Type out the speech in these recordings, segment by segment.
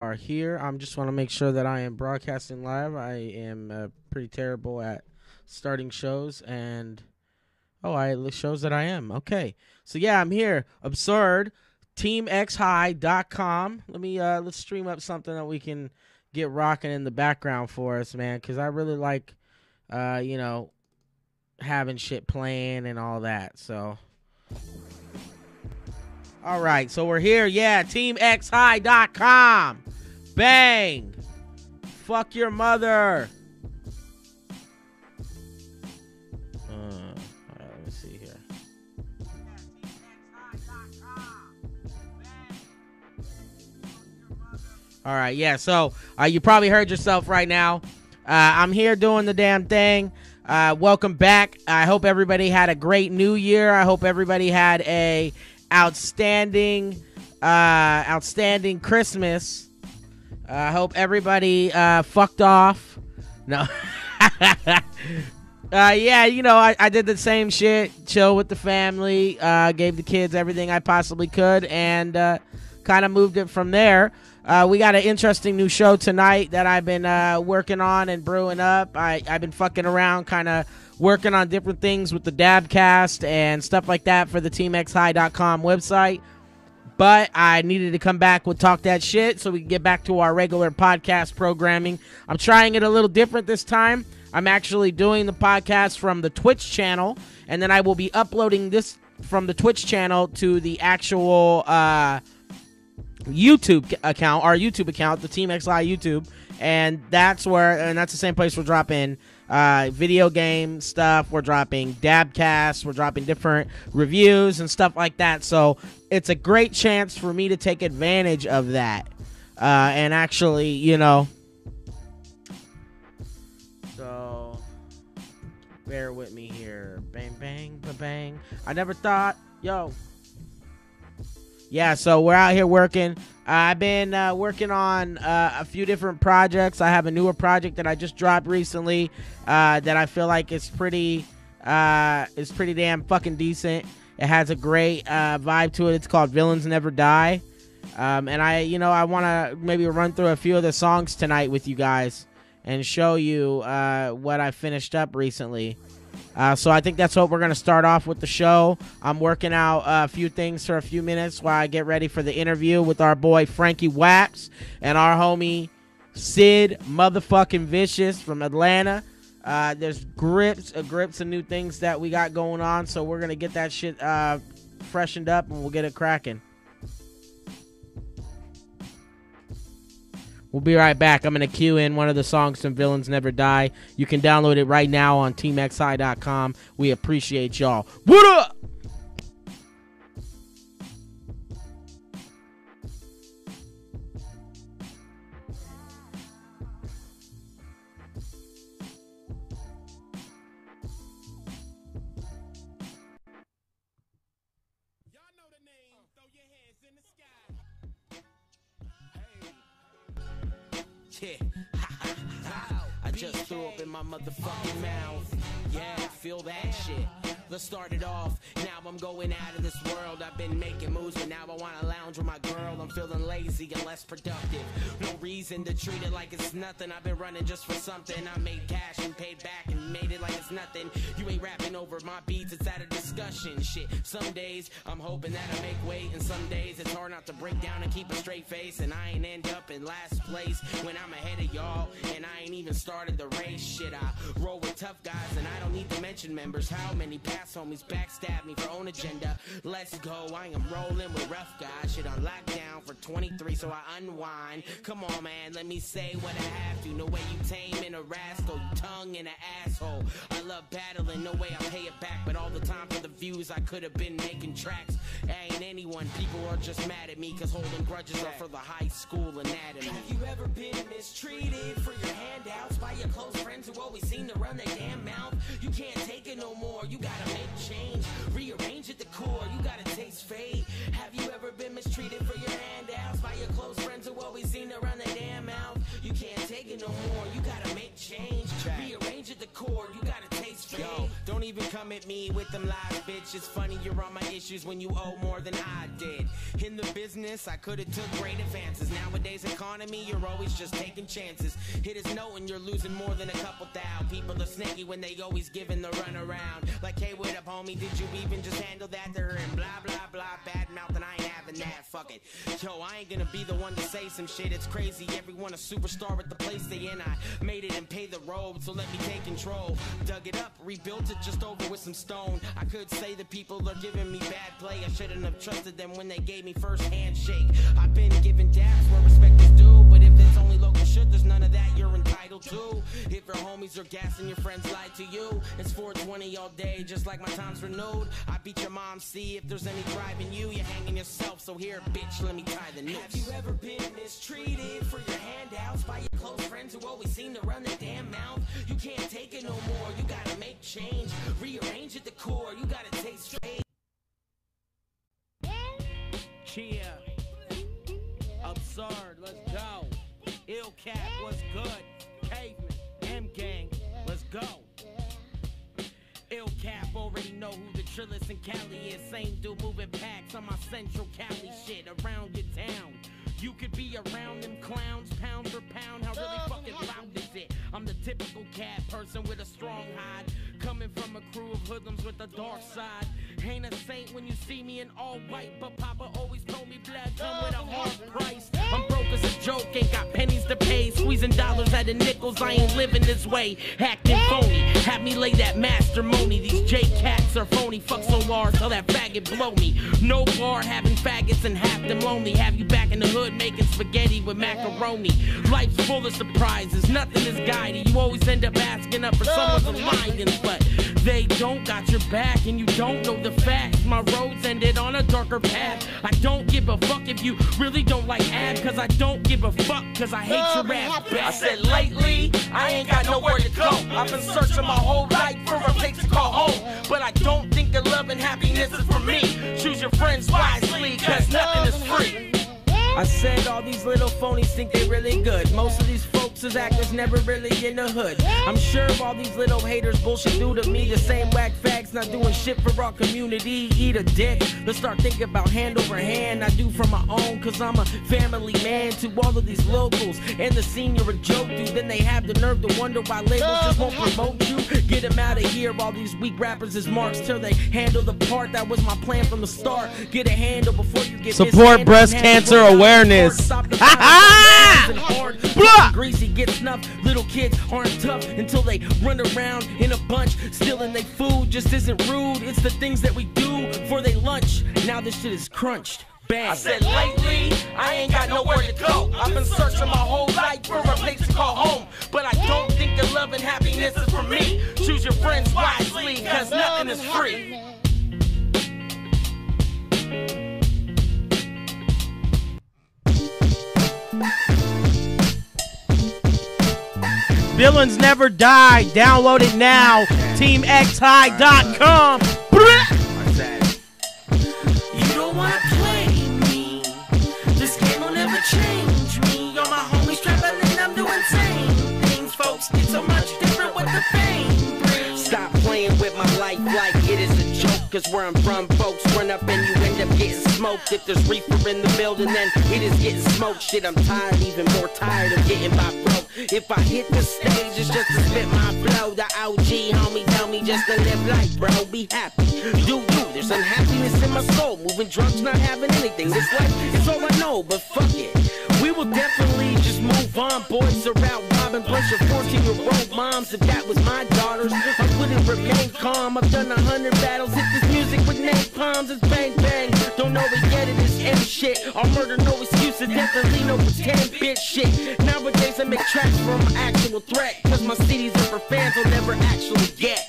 Are here. I just want to make sure that I am broadcasting live. I am pretty terrible at starting shows, and it shows that I am. Okay, so yeah, I'm here. Absurd. TEAMxHIGH.com. Let's stream up something that we can get rocking in the background for us, man, because I really like, having shit playing and all that. So, all right, so we're here. Yeah, TEAMxHIGH.com. Bang! Fuck your mother. All right, let me see here. All right, yeah, so you probably heard yourself right now. I'm here doing the damn thing. Welcome back. I hope everybody had a great new year. I hope everybody had a outstanding Christmas. I hope everybody fucked off. No. I did the same shit. Chill with the family. Gave the kids everything I possibly could, and kind of moved it from there. We got an interesting new show tonight that I've been working on and brewing up. I've been fucking around, kind of working on different things with the Dabcast and stuff like that for the TEAMxHIGH.com website. But I needed to come back with Talk That Shit so we can get back to our regular podcast programming. I'm trying it a little different this time. I'm actually doing the podcast from the Twitch channel, and then I will be uploading this from the Twitch channel to the actual YouTube account, our YouTube account, the TEAMxHIGH YouTube, and that's the same place we're dropping video game stuff. We're dropping Dabcasts. We're dropping different reviews and stuff like that. So it's a great chance for me to take advantage of that. And actually, so bear with me here. Bang, bang, bang. I never thought, yeah, so we're out here working. I've been working on a few different projects. I have a newer project that I just dropped recently that I feel like is pretty damn fucking decent. It has a great vibe to it. It's called Villains Never Die. And I want to maybe run through a few of the songs tonight with you guys and show you what I finished up recently. So I think that's what we're going to start off with the show. I'm working out a few things for a few minutes while I get ready for the interview with our boy Frankie Waps and our homie Sid motherfucking Vicious from Atlanta. There's grips and new things that we got going on, so we're going to get that shit freshened up and we'll get it cracking. We'll be right back. I'm going to cue in one of the songs from Villains Never Die. You can download it right now on TEAMxHIGH.com. We appreciate y'all. What up? I just threw up in my motherfucking mouth. Yeah, feel that shit. Let's start it off. Now I'm going out of this world. I've been making moves, but now I want to lounge with my girl. I'm feeling lazy and less productive. No reason to treat it like it's nothing. I've been running just for something. I made cash and paid back and made it like it's nothing. You ain't rapping over my beats, it's out of discussion. Shit, some days I'm hoping that I make weight, and some days it's hard not to break down and keep a straight face. And I ain't end up in last place when I'm ahead of y'all, and I ain't even started the race. Shit, I roll with tough guys, and I don't need to mention members. How many past homies backstab me for own agenda? Let's go, I am rolling with rough guys. Shit on lockdown for 23, so I unwind. Come on, man, let me say what I have to. No way you tame in a rascal, you tongue in an asshole. I love battling, no way I'll pay it back, but all the time for the views I could have been making tracks. I ain't anyone, people are just mad at me, cause holding grudges are for the high school anatomy. Have you ever been mistreated for your handouts by your close friends who always seem to run their damn mouth? You can't take it no more, you gotta make change, rearrange at the core, you gotta taste fate. Have you ever been mistreated for your handouts by your close friends who always seem to run their damn mouth? You can't take it no more, you gotta make change, rearrange at the core, you gotta taste fate. Yo, don't even even come at me with them lies, bitch. It's funny you're on my issues when you owe more than I did. In the business, I could've took great advances. Nowadays economy, you're always just taking chances. Hit is knowing you're losing more than a couple thou. People are snaky when they always giving the run around. Like, hey, what up, homie? Did you even just handle that? They're in blah, blah, blah, bad mouth, and I ain't having that. Fuck it. Yo, I ain't gonna be the one to say some shit. It's crazy. Everyone a superstar at the place they in. I made it and paid the road, so let me take control. Dug it up, rebuilt it just over with some stone. I could say the people are giving me bad play. I shouldn't have trusted them when they gave me first handshake. I've been given daps where respect is due, but if it's only local shit, there's none of that you're entitled to. If your homies are gassing, your friends lied to you. It's 420 all day, just like my time's renewed. I beat your mom, see if there's any drive in you. You're hanging yourself, so here, bitch, let me tie the noose. Have you ever been mistreated for your handouts by your close friends who always seem to run their damn mouth? You can't take it no more, you gotta make change. Rearrange at the core, you gotta take straight. Cheer. Absurd, let's go. Ill Cap, what's good? Pavement, M Gang, let's go. Ill Cap, already know who the Trillis and Cali is. Same dude moving packs on my Central Cali shit around your town. You could be around them clowns, pound for pound. How really fucking loud is it? I'm the typical cat person with a strong hide, coming from a crew of hoodlums with a dark side. Ain't a saint when you see me in all white, but Papa always told me blood come with a hard price. I'm broke as a joke, ain't got pennies to pay, squeezing dollars out of nickels. I ain't living this way, acting phony. Have me lay that mastermony. These J-Cats are phony. Fuck so large, tell that faggot blow me. No bar having faggots and half them lonely. Have you back in the hood making spaghetti with macaroni. Life's full of surprises, nothing is guided. You always end up asking up for someone's alliance, but they don't got your back and you don't know the facts. My roads ended on a darker path. I don't give a fuck if you really don't like ab, cause I don't give a fuck cause I hate your ass back. I said lately, I ain't got nowhere to go. I've been searching my whole life for a place to call home, but I don't think that love and happiness is for me. Choose your friends wisely cause nothing is free. I said all these little phonies think they really good. Most of these folks is actors never really in the hood. I'm sure all these little haters bullshit do to me. The same whack fags not doing shit for our community. Eat a dick. Let's start thinking about hand over hand. I do for my own cause I'm a family man. To all of these locals and the scene you're a joke to. Then they have the nerve to wonder why labels just won't promote you. Get them out of here. All these weak rappers is marks till they handle the part. That was my plan from the start. Get a handle before you get support breast cancer awareness. Greasy get snuffed. Little kids aren't tough until they run around in a bunch, stealing their food. Just isn't rude. It's the things that we do for their lunch. Now this shit is crunched. Bang. I said lately, I ain't got nowhere to go. I've been searching my whole life for a place to call home, but I don't think that love and happiness is for me. Choose your friends wisely, cause nothing is free. Villains never die. Download it now. TEAMxHIGH.com. You don't wanna play me. This game will never change me. All my homies traveling, I'm doing same things. Folks get so much different with the fame brings. Stop playing with my life like it is a joke. Cause where I'm from, folks run up and you end up getting smoked. If there's reefer in the building, then it is getting smoked. Shit, I'm tired, even more tired of getting by broke. If I hit the stage, it's just to spit my flow. The OG homie tell me just to live life, bro. Be happy, do you. There's unhappiness in my soul. Moving drugs, not having anything. This life is all I know, but fuck it. We will definitely just move on. Boys are out robbing bunch of 14-year-old moms. If that was my daughters, I wouldn't remain calm. I've done 100 battles. Hit this music with napalms. It's bang bang. Don't know it yet, it is M shit. I'll murder, no excuses. Definitely no pretend bitch shit. Nowadays I make tracks from an actual threat. Cause my CDs are for fans will never actually get.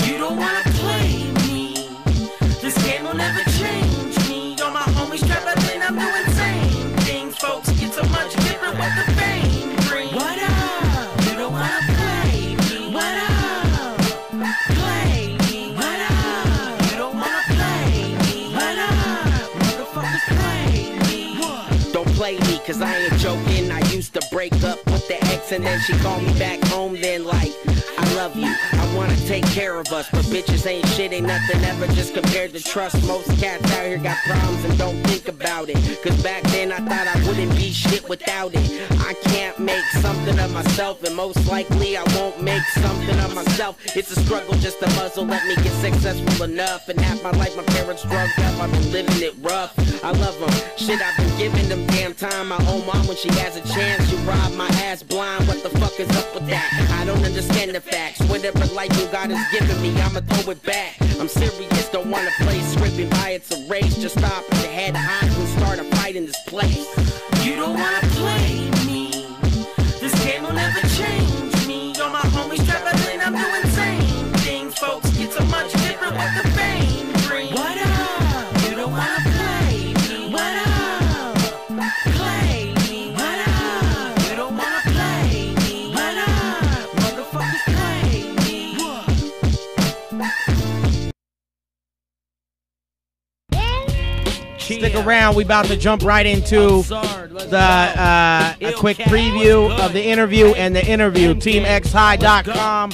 You don't wanna play me. This game will never change me. All my homies traveling, I'm doing same things. Folks get so much different with the fame brings. What up? You don't wanna play me. What up? Play me. What up? You don't wanna play me. What up? Motherfuckers play me. What? Don't play me cause I ain't joking. I used to break up with the ex and then she called me back home. Then like I love you. I wanna take care of us, but bitches ain't shit, ain't nothing ever just compared to trust. Most cats out here got problems and don't think about it. Cause back then I thought I wouldn't be shit without it. I can't make something of myself, and most likely I won't make something of myself. It's a struggle just to muzzle, let me get successful enough. And half my life my parents drugged up, I've been living it rough. I love them, shit I've been giving them damn time. My own mom when she has a chance, she robbed my ass blind. What the fuck is up with that? I don't understand the facts. Whatever life you God has given me, I'ma throw it back. I'm serious, don't wanna play scripting by it's a race. Just stop at the head high and start a fight in this place. You don't wanna play me. This game will never change me. All my homies traveling, I'm doing insane things. Folks get so much different with the fame brings. What up? You don't wanna play me. What up? Play me. What up? You don't wanna play me. What up? Motherfuckers play me. Stick around. We about to jump right into a quick preview of the interview and the interview. TEAMxHIGH.com.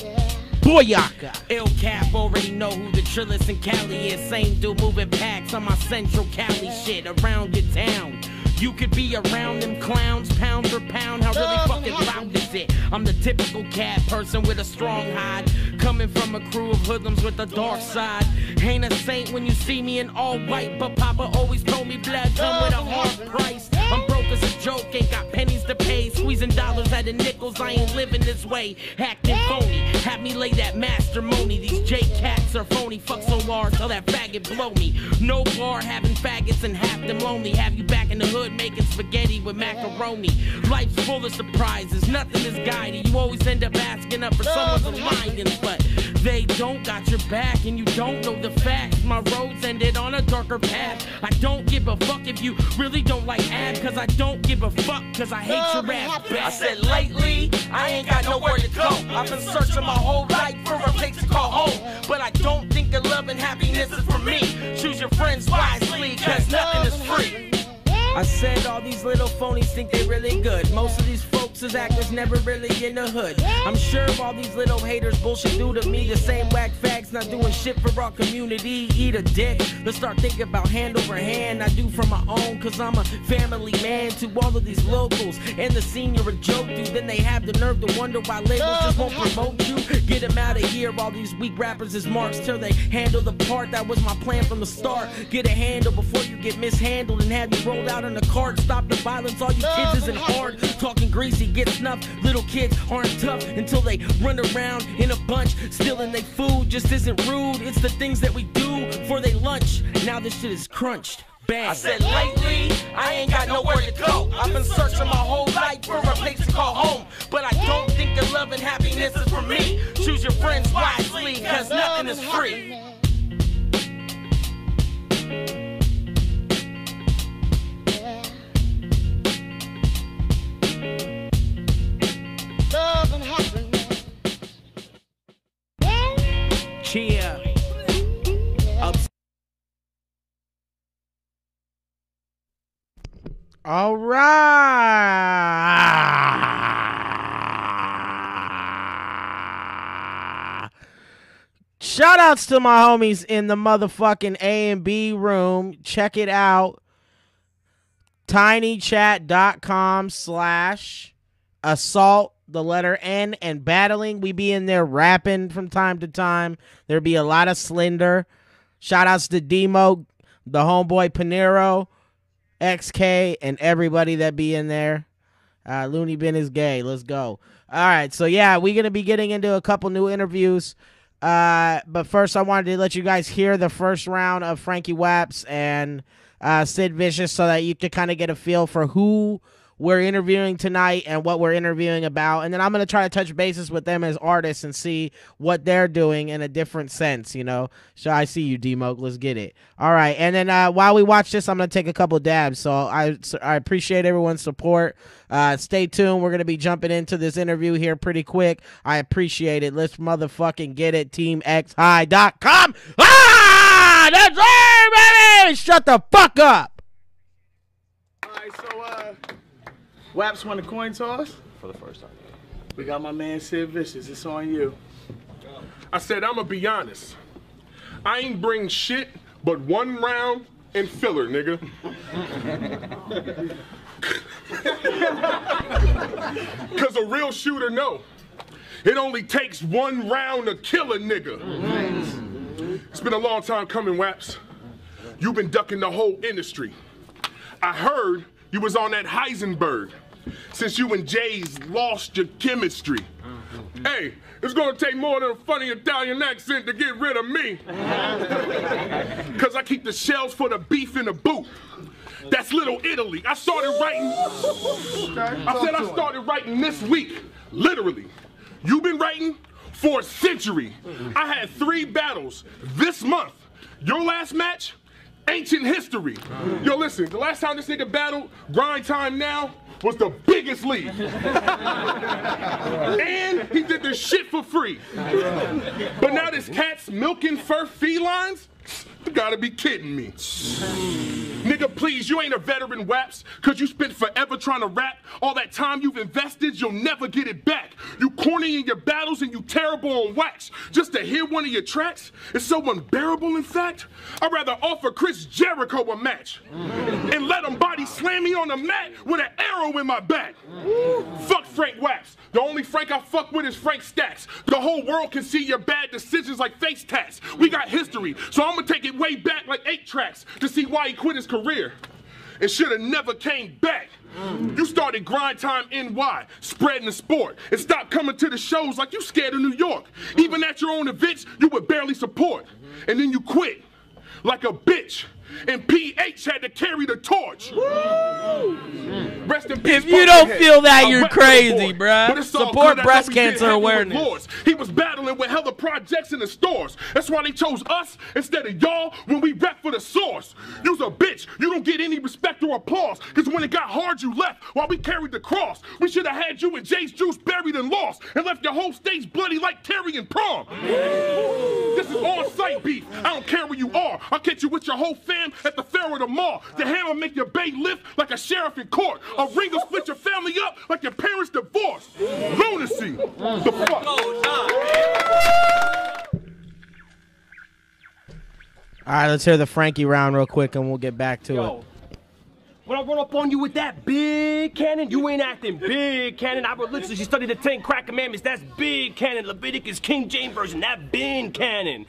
Booyaka. Ill Cap already know who the trillist in Cali is. Same dude moving packs on my central Cali shit around your town. You could be around them clowns, pound for pound. How really fucking loud is it? I'm the typical cat person with a strong hide, coming from a crew of hoodlums with a dark side. Ain't a saint when you see me in all white, but Papa always told me blood come with a hard price. I'm broke as a joke, ain't got pennies to pay, squeezing dollars out of nickels. I ain't living this way, acting phony. Have me lay that mastermony. These J cats are phony. Fuck so large, tell that faggot blow me. No bar having faggots and half them lonely. Have you back in the hood making spaghetti with macaroni. Life's full of surprises, nothing is guided. You always end up asking up for someone's alignment, but they don't got your back and you don't know the facts. My roads ended on a darker path. I don't give a fuck if you really don't like ab, cause I don't give a fuck cause I hate your ass. I said lately, I ain't got nowhere to go. I've been searching my whole life for a place to call home, but I don't think that love and happiness is for me. Choose your friends wisely, cause nothing is free. I said all these little phonies think they really good. Most of these folks is actors never really in the hood. I'm sure of all these little haters bullshit do to me. The same whack fags not doing shit for our community. Eat a dick. Let's start thinking about hand over hand. I do for my own cause I'm a family man. To all of these locals and the scene you're a joke dude. Then they have the nerve to wonder why labels just won't promote you. Get them out of here. All these weak rappers is marks till they handle the part. That was my plan from the start. Get a handle before you get mishandled and have you rolled out in the cart. Stop the violence, all you kids isn't hard. Talking greasy, get snuffed. Little kids aren't tough until they run around in a bunch, stealing their food. Just isn't rude. It's the things that we do for they lunch. Now this shit is crunched. Bang. I said lately, I ain't got nowhere to go. I've been searching my whole life for a place to call home, but I don't think that love and happiness is for me. Choose your friends wisely, cause nothing is free. Cheer. All right. Shout outs to my homies in the motherfucking A and B room. Check it out. tinychat.com/assault, the letter N, and battling. We be in there rapping from time to time. There be a lot of Slender. Shout outs to Demo, the homeboy Panero, XK, and everybody that be in there. Looney Bin is gay. Let's go. All right, so yeah, we're going to be getting into a couple new interviews. But first, I wanted to let you guys hear the first round of Frankie Waps and Sid Vicious so that you can kind of get a feel for who we're interviewing tonight and what we're interviewing about. And then I'm going to try to touch bases with them as artists and see what they're doing in a different sense, you know. So I see you, D-Moke. Let's get it. All right. And then while we watch this, I'm going to take a couple dabs. So I appreciate everyone's support. Stay tuned. We're going to be jumping into this interview here pretty quick. I appreciate it. Let's motherfucking get it. TEAMxHIGH.com. Ah! That's right, baby! Shut the fuck up. All right, so, Waps won the coin toss? For the first time. We got my man Sid Vicious. It's on you. I said, I'ma be honest. I ain't bring shit but 1 round and filler, nigga. Cause a real shooter know. It only takes 1 round to kill a nigga. It's been a long time coming, Waps. You've been ducking the whole industry. I heard you was on that Heisenberg since you and Jaze lost your chemistry. Hey, it's gonna take more than a funny Italian accent to get rid of me. Cause I keep the shells for the beef in the boot. That's Little Italy. I started writing. I started writing this week, literally. You've been writing for a century. I had 3 battles this month. Your last match, ancient history. Yo, listen, the last time this nigga battled, Grind Time Now, was the biggest league. And he did this shit for free. But now this cat's milking fur felines? You gotta be kidding me. Nigga, please, you ain't a veteran, Waps, cause you spent forever trying to rap. All that time you've invested, you'll never get it back. You corny in your battles and you terrible on wax. Just to hear one of your tracks is so unbearable, in fact. I'd rather offer Chris Jericho a match and let him body slam me on the mat with an arrow in my back. Fuck Frank Waps. The only Frank I fuck with is Frank Stacks. The whole world can see your bad decisions like face tats. We got history, so I'm gonna take it way back like 8 tracks to see why he quit his career and should have never came back. You started Grind Time NY, spreading the sport, and stopped coming to the shows like you scared of New York. Even at your own events, you would barely support. And then you quit like a bitch. And PH had to carry the torch. Rest in peace. If you don't feel that, you're crazy, bruh. Support breast cancer awareness. He was battling with hella projects in the stores. That's why they chose us instead of y'all when we rep for the source. You's a bitch. You don't get any respect or applause. Cause when it got hard, you left while we carried the cross. We should have had you and Jaze Juice buried and lost and left your whole stage bloody like Terry and Prom. This is on-site beef. I don't care where you are. I'll catch you with your whole fam at the fair or the mall. The hammer make your bay lift like a sheriff in court. A ring will split your family up like your parents divorced. Lunacy. The fuck? All right, let's hear the Frankie round real quick and we'll get back to it. When I run up on you with that big cannon, you ain't acting big cannon. I religiously studied the 10 crack commandments. That's big cannon. Leviticus, King James Version. That big cannon.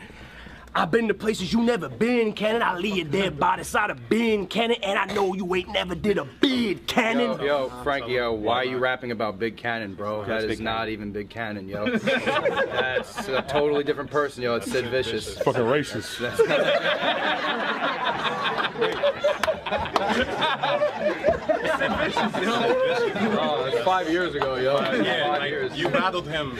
I've been to places you never been, cannon. I leave your dead body side of bin cannon, and I know you ain't never did a big cannon. Yo, Frankie, yo, why are you rapping about Big Cannon, bro? That is not even Big Cannon, yo. That's a totally different person, yo. It's Sid Vicious. Fucking racist. Oh, that's 5 years ago, yo. Yeah, 5 years. You battled him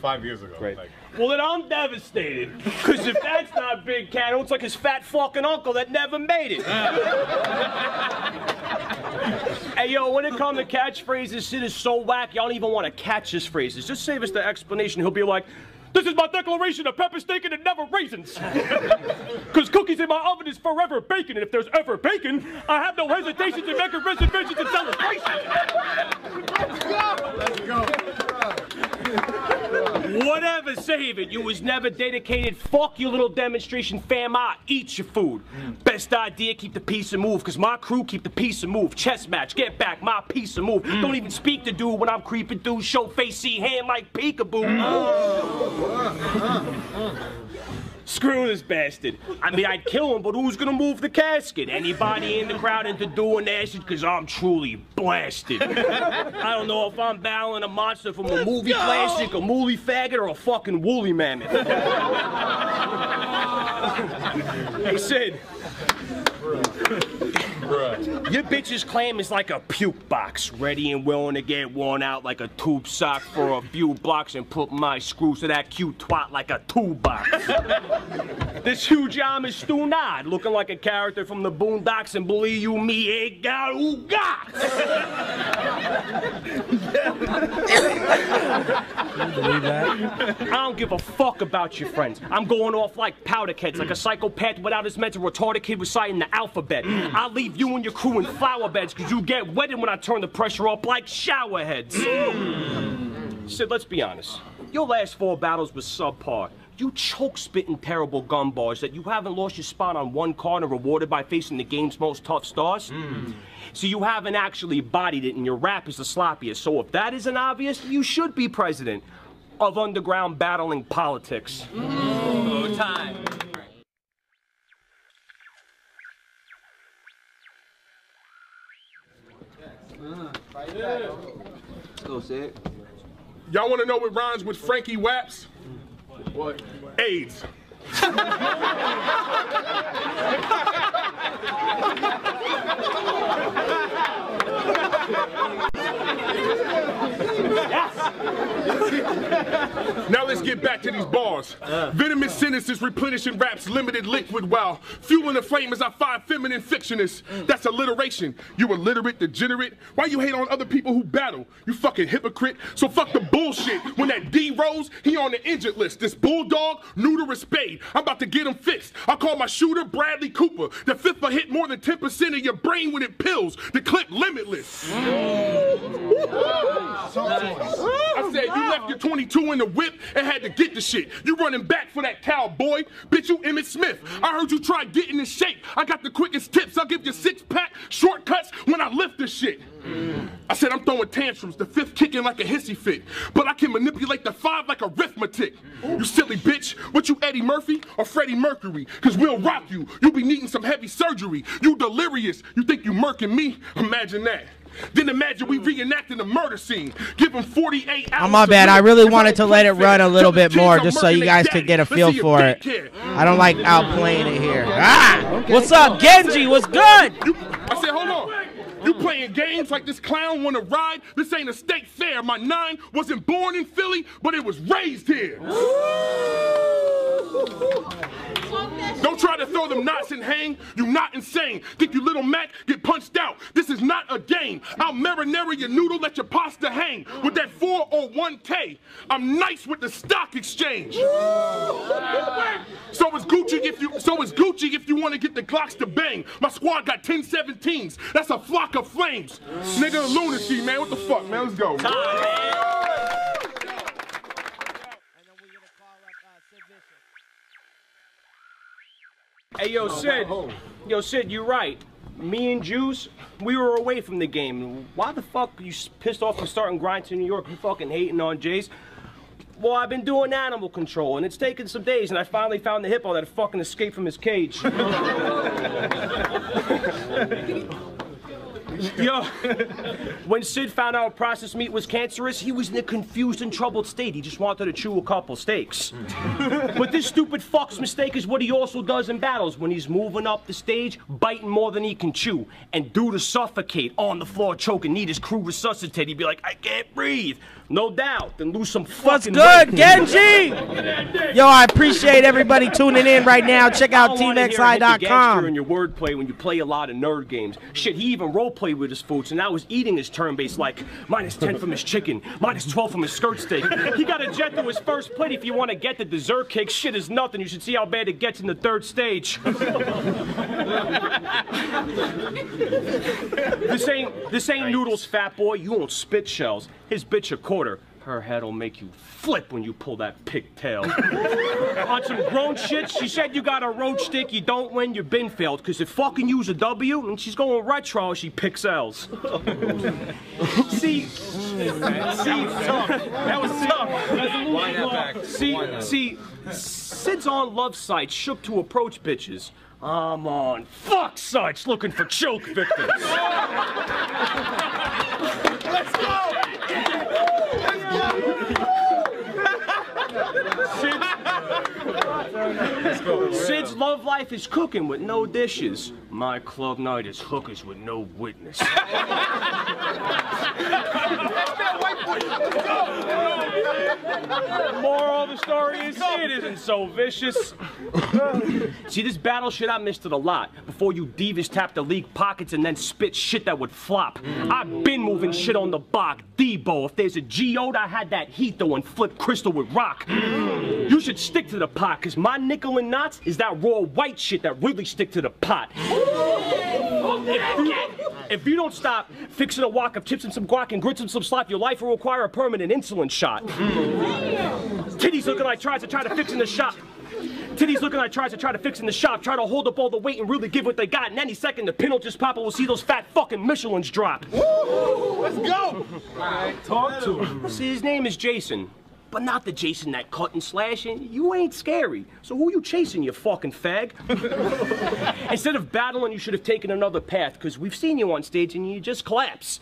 5 years ago. Great. Like, Well, then I'm devastated, because if that's not big cannon, it's like his fat fucking uncle that never made it. Hey, yo, when it comes to catchphrases, Sid is so whack, y'all don't even want to catch his phrases. Just save us the explanation. He'll be like, this is my declaration of pepper steak and never raisins. Because cookies in my oven is forever bacon, and if there's ever bacon, I have no hesitation to make a reservation and celebration. Let's go. Whatever, save it. You was never dedicated. Fuck your little demonstration, fam. I eat your food. Best idea, keep the peace and move. Cause my crew keep the peace and move. Chess match, get back, my piece and move. Don't even speak to dude when I'm creeping through. Show face, see hand like peekaboo. Screw this bastard. I mean, I'd kill him, but who's gonna move the casket? Anybody in the crowd into doing that shit? Cause I'm truly blasted. I don't know if I'm battling a monster from a movie classic, a movie faggot, or a fucking woolly mammoth. Hey, Sid. Your bitch's clam is like a puke box, ready and willing to get worn out like a tube sock for a few blocks and put my screws to that cute twat like a toolbox. This huge arm is Stunad, looking like a character from the Boondocks, and believe you me, it got who got. Believe that? I don't give a fuck about your friends. I'm going off like powder kegs, like a psychopath without his mental retarded kid reciting the alphabet. I'll leave you and your crew in flower beds, cause you get wetted when I turn the pressure up like shower heads. Sid, let's be honest. Your last 4 battles was subpar. You choke spitting terrible gun bars that you haven't lost your spot on one card and rewarded by facing the game's most tough stars. So you haven't actually bodied it and your rap is the sloppiest. So if that isn't obvious, you should be president of underground battling politics. Time. Go, Sid. Y'all want to know what rhymes with Frankie Waps? What? AIDS. Now let's get back to these bars. Venomous sentences replenishing raps, limited liquid while fueling the flame as I find feminine fictionists. That's alliteration. You illiterate, degenerate. Why you hate on other people who battle? You fucking hypocrite. So fuck the bullshit. When that D rose, he on the injured list. This bulldog, neuter or spade. I'm about to get him fixed. I call my shooter Bradley Cooper. The fifth will hit more than 10% of your brain when it pills. The clip limitless. I said you left your 22 in the whip and had to get the shit. You running back for that cowboy. Bitch, you Emmett Smith. I heard you try getting in shape. I got the quickest tips. I'll give you 6-pack shortcuts when I lift this shit. I said I'm throwing tantrums, the 5th kicking like a hissy fit. But I can manipulate the 5 like arithmetic. You silly bitch. What you Eddie Murphy or Freddie Mercury? Cause we'll rock you. You be needing some heavy surgery. You delirious. You think you murking me? Imagine that. Then imagine we reenacting the murder scene. Give them 48 hours. Oh, my bad. I really wanted to let it run a little bit more just so you guys could get a feel for it. I don't like outplaying it here. Ah! What's up, Genji? What's good? I said, hold on. You playing games like this clown want to ride? This ain't a state fair. My 9 wasn't born in Philly, but it was raised here. Don't try to throw them knots and hang. You not insane. Think you little Mac get punched out. This is not a game. I'll marinara your noodle, let your pasta hang. With that 401k, I'm nice with the stock exchange. So is Gucci if you want to get the Glocks to bang. My squad got 10 17s. That's a flock of flames. Nigga, lunacy, man. What the fuck, man? Let's go. Hey, yo, Sid. Yo, Sid, you're right. Me and Juce, we were away from the game. Why the fuck are you pissed off from starting grind to New York? You fucking hating on Jaze? Well, I've been doing animal control, and it's taken some days, and I finally found the hippo that fucking escaped from his cage. Yo, when Sid found out processed meat was cancerous, he was in a confused and troubled state. He just wanted to chew a couple steaks. But this stupid fuck's mistake is what he also does in battles when he's moving up the stage, biting more than he can chew. And due to suffocate, on the floor choking, need his crew resuscitate. He'd be like, I can't breathe. No doubt, then lose some fucking What's good, Genji? Yo, I appreciate everybody tuning in right now. Check out TEAMxHIGH.com. In your wordplay when you play a lot of nerd games. Shit, he even role-played with his food, so now he's eating his turn-based like -10 from his chicken, -12 from his skirt steak. He got a jet to his first plate if you want to get the dessert cake. Shit is nothing. You should see how bad it gets in the 3rd stage. This ain't Noodles, fat boy. You won't spit shells. His bitch a quarter. Her head'll make you flip when you pull that pigtail. On some grown shit, she said you got a roach stick, you don't win, you been failed. Cause if fucking you's a W, and she's going retro and she picks L's. See, that was tough. Wind that back. See, Sid's on love sites, shook to approach bitches. I'm on fuck sites looking for choke victims. Let's go! Sid's love life is cooking with no dishes. My club night is hookers with no witness. Moral of the story is Sid isn't so vicious. See, this battle shit, I missed it a lot. Before you divas tap the league pockets and then spit shit that would flop. I've been moving shit on the block. Debo, if there's a geode, I had that heat though and flip crystal with rock. You should stick to the pot, cause my nickel and knots is that raw white shit that really stick to the pot. If you don't stop fixing a wok of chips and some guac and grits and some slop, your life will require a permanent insulin shot. Titties looking like tries to try to fix in the shop. Titties looking like tries to try to fix in the shop, try to hold up all the weight and really give what they got. And any second, the pin will just pop and we'll see those fat fucking Michelins drop. Woo! Let's go! Talk to him. See, his name is Jason. But not the Jason that cut and slashing. You ain't scary. So who you chasing, you fucking fag? Instead of battling, you should have taken another path, because we've seen you on stage and you just collapse.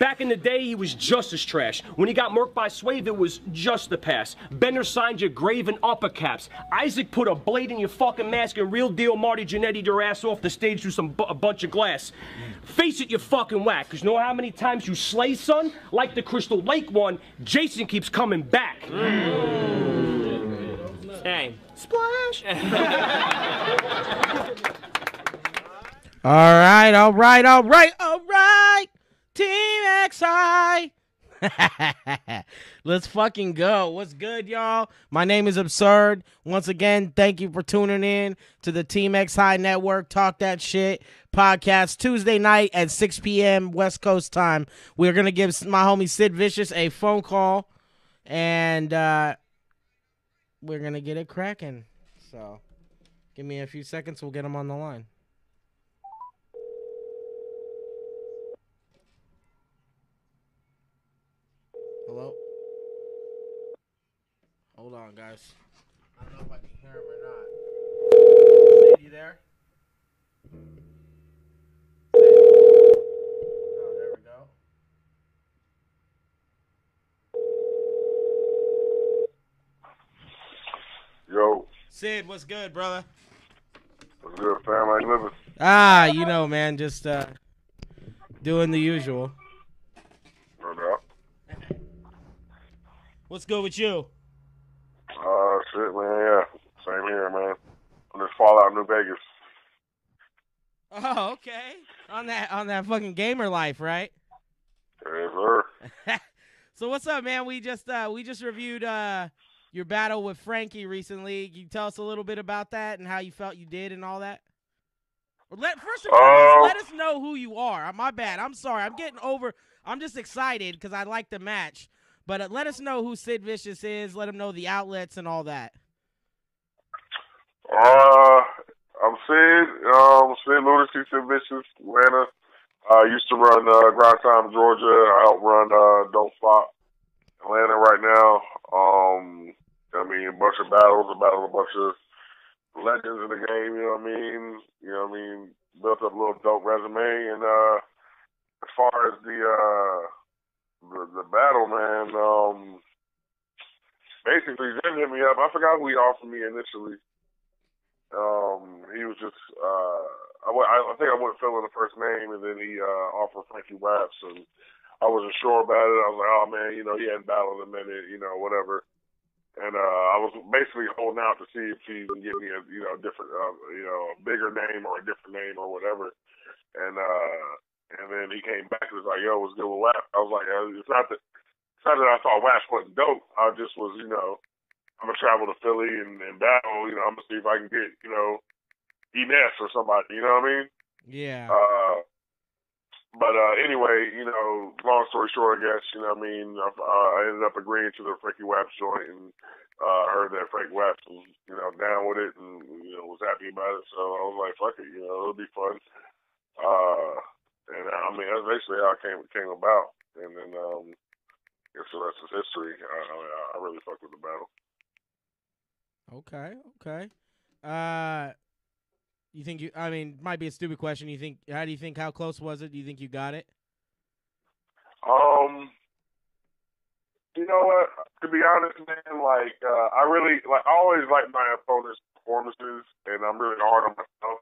Back in the day, he was just as trash. When he got murked by Swave, it was just the pass. Bender signed your grave in upper caps. Isaac put a blade in your fucking mask, and real deal Marty Jannetty your ass off the stage through a bunch of glass. Face it, you fucking whack, because know how many times you slay, son? Like the Crystal Lake one, Jason keeps coming back. Hey, splash. All right. TEAMxHIGH. Let's fucking go. What's good, y'all? My name is Absurd. Once again, thank you for tuning in to the TEAMxHIGH Network. Talk That Shit podcast Tuesday night at 6 p.m. West Coast time. We're going to give my homie Sid Vicious a phone call, and we're going to get it cracking. So give me a few seconds. We'll get him on the line. Hello? Hold on, guys. I don't know if I can hear him or not. Sid, you there? Oh, there we go. Yo. Sid, what's good, brother? What's good, fam? How you living? You know, man, just doing the usual. No doubt. What's good with you? Shit, man, yeah. Same here, man. I'm just Fallout New Vegas. Oh, okay. On that fucking gamer life, right? Yes, sir. So what's up, man? We just reviewed your battle with Frankie recently. Can you tell us a little bit about that and how you felt you did and all that? First of all, let us know who you are. My bad. I'm sorry. I'm just excited because I like the match. But let us know who Sid Vicious is. Let him know the outlets and all that. I'm Sid. Sid Lunacy, Sid Vicious, Atlanta. I used to run Grind Time, Georgia. I help run Don't Flop Atlanta right now. I mean, a bunch of battles. I battled a bunch of legends in the game. You know what I mean? Built up a little dope resume. And as far as the battle, man, basically Zen hit me up. I forgot who he offered me initially. He was just, I think I went filling the first name, and then he offered Frankie Waps, and I wasn't sure about it. I was like, oh man, he hadn't battled in a minute, whatever. And I was basically holding out to see if he would give me a, different, a bigger name or a different name or whatever. And then he came back and was like, yo, what's good with Waps? I was like, it's not that I thought Waps wasn't dope. I just was, I'm going to travel to Philly and battle. I'm going to see if I can get, Ines or somebody, you know what I mean? Yeah. But anyway, long story short, I guess, I ended up agreeing to the Frankie Waps joint and heard that Frank Waps was, down with it and, was happy about it. So I was like, fuck it, it'll be fun. And I mean, that's basically how it came about. And then, so that's his history. I really fuck with the battle. Okay. You think might be a stupid question. How close was it? Do you think you got it? You know what? To be honest, man, I always like my opponent's performances, and I'm really hard on myself.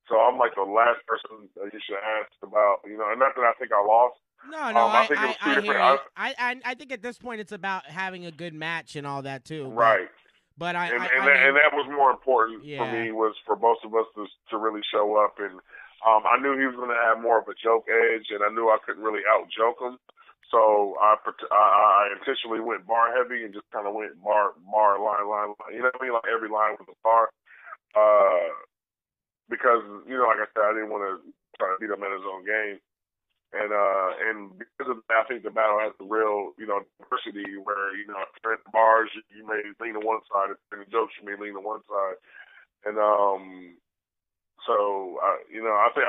So I'm like the last person that you should ask about, and not that I think I lost. No, I think it was two different. I think at this point it's about having a good match and all that too. Right. But and that was more important for me, was for both of us to really show up. And I knew he was going to have more of a joke edge, and I knew I couldn't really out-joke him. So I intentionally went bar heavy and just kind of went bar, line. You know what I mean? Like every line was a bar. Because, like I said, I didn't want to try to beat him at his own game. And because of that, I think the battle has the real, diversity where, if you're in the bars, you may lean to one side. If you're in the jokes, you may lean to one side. And I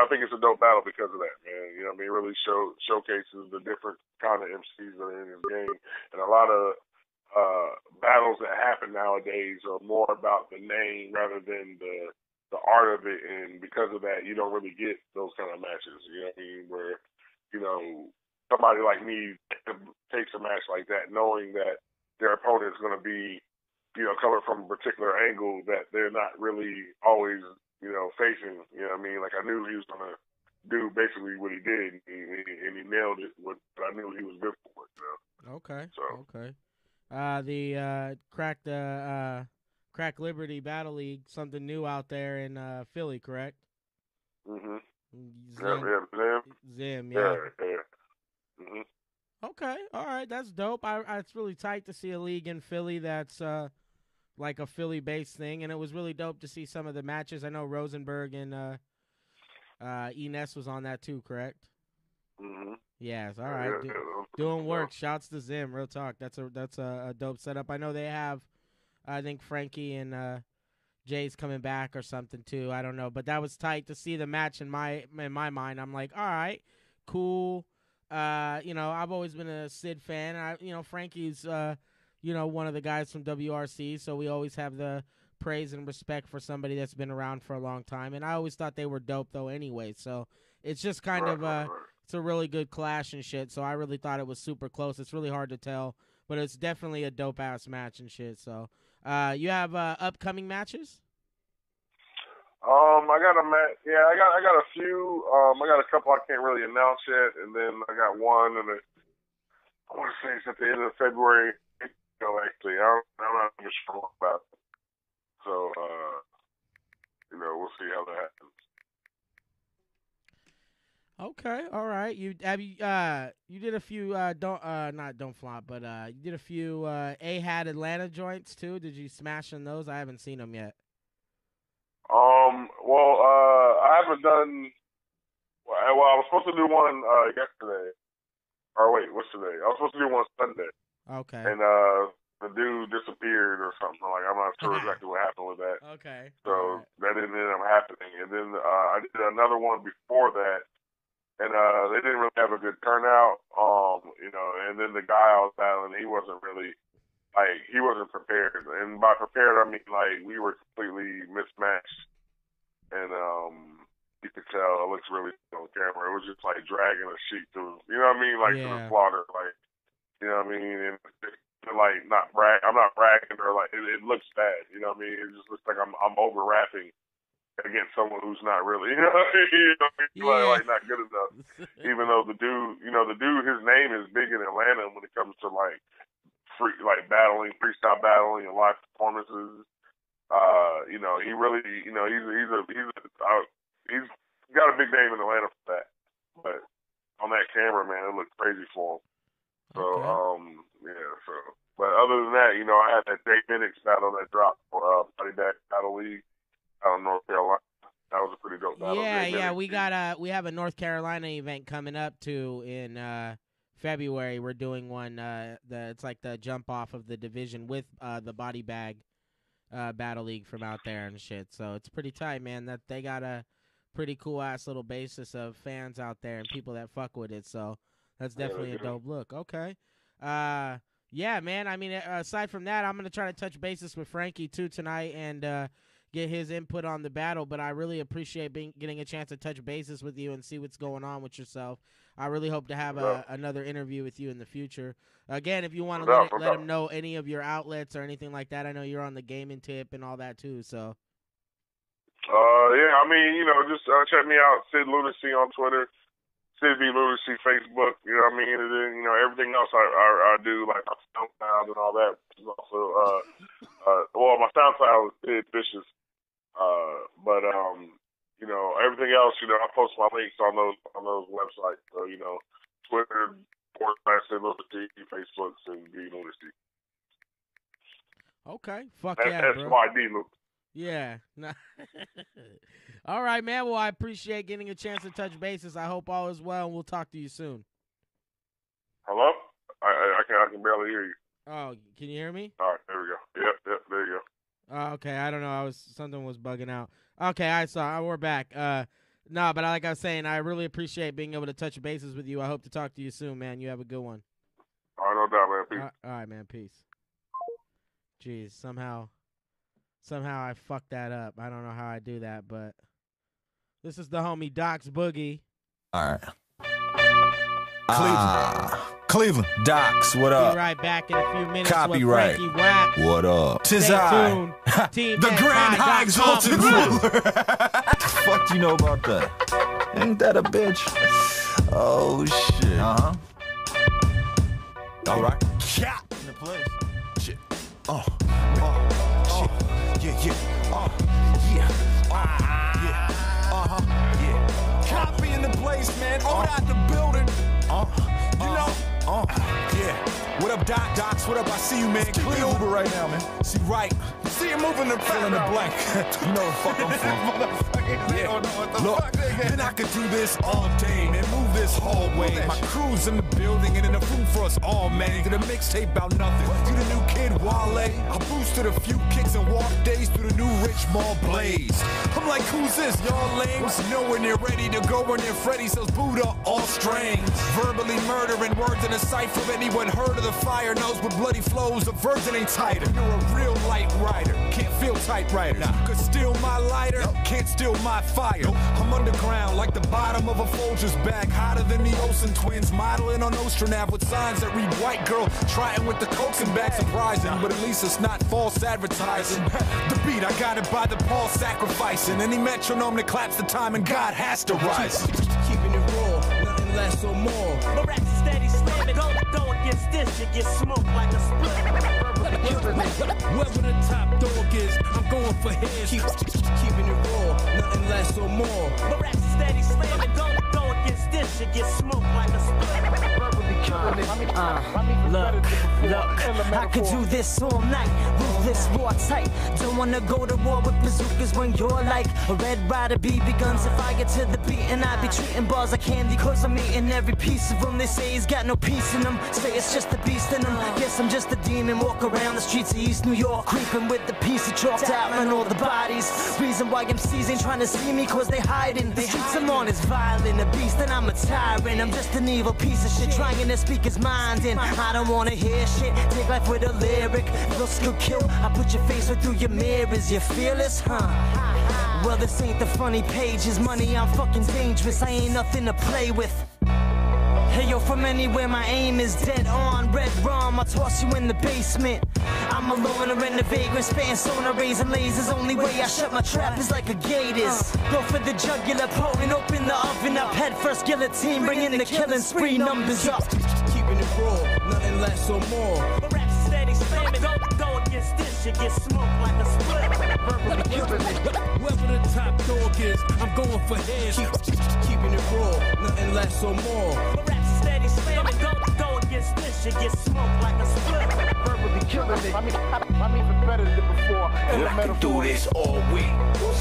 think it's a dope battle because of that, man. It really showcases the different kind of MCs that are in this game. And a lot of battles that happen nowadays are more about the name rather than the art of it. And because of that, you don't really get those kind of matches, where somebody like me takes a match like that knowing that their opponent is going to be, coming from a particular angle that they're not really always, facing. Like I knew he was going to do basically what he did, and he nailed it. But I knew he was good for it. Okay. So. Okay. The Crack Liberty Battle League, something new out there in Philly, correct? Mhm. Zim, yeah. Mhm. Okay, all right, that's dope. It's really tight to see a league in Philly that's like a Philly-based thing, and it was really dope to see some of the matches. I know Rosenberg and Ines was on that too, correct? Mhm. Yes, all right. Doing work. Shouts to Zim. Real talk. That's a dope setup. I know they have, I think Frankie and Jaze coming back or something too. I don't know, but that was tight to see the match in my mind. I'm like, all right, cool. I've always been a Sid fan. Frankie's one of the guys from WRC, so we always have the praise and respect for somebody that's been around for a long time. And I always thought they were dope though anyway. So it's just kind of it's a really good clash and shit. So I really thought it was super close. It's really hard to tell, but it's definitely a dope ass match and shit. So you have upcoming matches? I got a match. Yeah, I got a few. I got a couple I can't really announce yet, and then I got one, and I want to say it's at the end of February. Actually, I'm not even sure about it. So, we'll see how that happens. Okay, all right. You did a few don't flop, but you did a few AHAD Atlanta joints too. Did you smash on those? I haven't seen them yet. I haven't done. Well, I was supposed to do one yesterday. Or wait, what's today? I was supposed to do one Sunday. Okay. And the dude disappeared or something. Like I'm not sure exactly what happened with that. Okay. So that didn't end up happening. And then I did another one before that, and they didn't really have a good turnout. And then the guy I was battling, he wasn't really. He wasn't prepared. And by prepared, I mean, we were completely mismatched. And you could tell it looks really on camera. It was just, dragging a sheet to, to the slaughter. And, not brag. I'm not bragging or, it looks bad. You know what I mean? It just looks like I'm over-rapping against someone who's not really, not good enough. Even though the dude, his name is big in Atlanta when it comes to, battling, freestyle battling, and live performances. He really, he's got a big name in Atlanta for that. But on that camera, man, it looked crazy for him. So, But other than that, I had that Jay Minix battle that dropped for Body Bag Battle League out of North Carolina. That was a pretty dope battle. Yeah, we have a North Carolina event coming up too in February. We're doing one. It's like the jump off of the division with the Body Bag Battle League from out there and shit. So it's pretty tight, man. That they got a pretty cool ass little basis of fans out there and people that fuck with it. So that's definitely a dope look. Okay. Yeah, man. I mean, aside from that, I'm gonna try to touch bases with Frankie too tonight and get his input on the battle. But I really appreciate getting a chance to touch bases with you and see what's going on with yourself. I really hope to have another interview with you in the future. Again, if you want to let him know any of your outlets or anything like that, I know you're on the gaming tip and all that too. So. Yeah, I mean, just check me out, Sid Lunacy on Twitter, Sid V Lunacy Facebook. You know what I mean? And then everything else I do, like my SoundCloud and all that. Is also my SoundCloud is Sid Vicious. But everything else, I post my links on those websites. So Twitter /Sid Lunacy, Facebook Sid V Lunacy. Okay, fuck that's yeah, bro. SYD Lunacy. Yeah. No. All right, man. Well, I appreciate getting a chance to touch bases. I hope all is well, and we'll talk to you soon. Hello? I can barely hear you. Oh, can you hear me? All right, there we go. Yep, there you go. Okay, I don't know. Something was bugging out. Okay, I saw. We're back. No, but like I was saying, I really appreciate being able to touch bases with you. I hope to talk to you soon, man. You have a good one. All right, no doubt, man. Peace. All right, man. Peace. Jeez, somehow I fucked that up. I don't know how I do that, but this is the homie Doc's Boogie. All right. Cleveland. Docs, what up? Be right back in a few minutes Copyright. with Frankie Waps. What up? Stay tuned. The Grand High Exalted Ruler. What the fuck do you know about that? Ain't that a bitch? Oh, shit. Uh-huh. All right. Yeah. In the place. Shit. Shit. Yeah. Yeah. Yeah. Copy in the place, man. Over out the building. You know. Yeah. What up, Doc? Docs, what up? I see you, man. Clear Uber right now, man. See, right. See you moving the fill in the blank. You know the fuck I'm from. Yeah. Look, then I could do this all day, man. Move this hallway. My crew's in the building and in the food for us all, man. Did a mixtape about nothing. You the new kid, Wale. I boosted a few kicks and walk days through the new Rich Mall Blaze. I'm like, who's this? Y'all lames? Nowhere near ready to go when near Freddy sells Buddha, all strange. Verbally murdering words in a cipher. Anyone heard of the fire knows with bloody flows. A virgin ain't tighter. You're a real light rider. Can't feel typewriters. Could steal my lighter. Can't steal my fire. I'm underground like the bottom of a Folgers bag. Hotter than the Olsen twins. Modeling on Ostranav with signs that read white girl. Trying with the coaxing bag. Surprising, but at least it's not false advertising. The beat, I got it by the Paul sacrificing. Any metronome that claps the time and God has to rise. Keeping it raw, nothing less or more. My raps is steady slamming. Go against this, you get smoked like a split. Whoever the top dog is, I'm going for his. Keeping it raw, nothing less or more. My raps is steady slamming. Go against this, you get smoked like a split. Look, I could do this all night, ruthless, raw tight. Don't wanna go to war with bazookas when you're like a Red Rider, BB guns. If I get to the beat and I be treating bars like candy, cause I'm eating every piece of them. They say he's got no peace in them, say it's just the beast in them. Guess I'm just a demon, walk around the streets of East New York, creeping with the piece of chalk to outrun all the bodies. Reason why MCs ain't trying to see me, cause they hiding. The streets I'm on is violent, a beast and I'm a tyrant. I'm just an evil piece of shit, trying to speak his mind in. I don't wanna hear shit, take life with a lyric. Looks could kill, I put your face right through your mirrors. You fearless, huh? Well, this ain't the funny pages. Money, I'm fucking dangerous. I ain't nothing to play with. Hey yo, from anywhere my aim is dead on. Red rum, I'll toss you in the basement. I'm alone or in the vagrant, spitting sonar, raising lasers. Only way I shut my trap is like a gate is. Go for the jugular, pouring open the oven up. Head first guillotine, bringing the killing spree, numbers up. Keeping it raw, nothing less or more. My raps is steady slamming. Go against this, you get smoked like a split. Verbally killing it. Whoever the top dog is, I'm going for his. Keeping it raw, nothing less or more. My raps is steady slamming. Go against this, you get smoked like a split. Verbally killing it. I'm even better than before. And I can do this all week.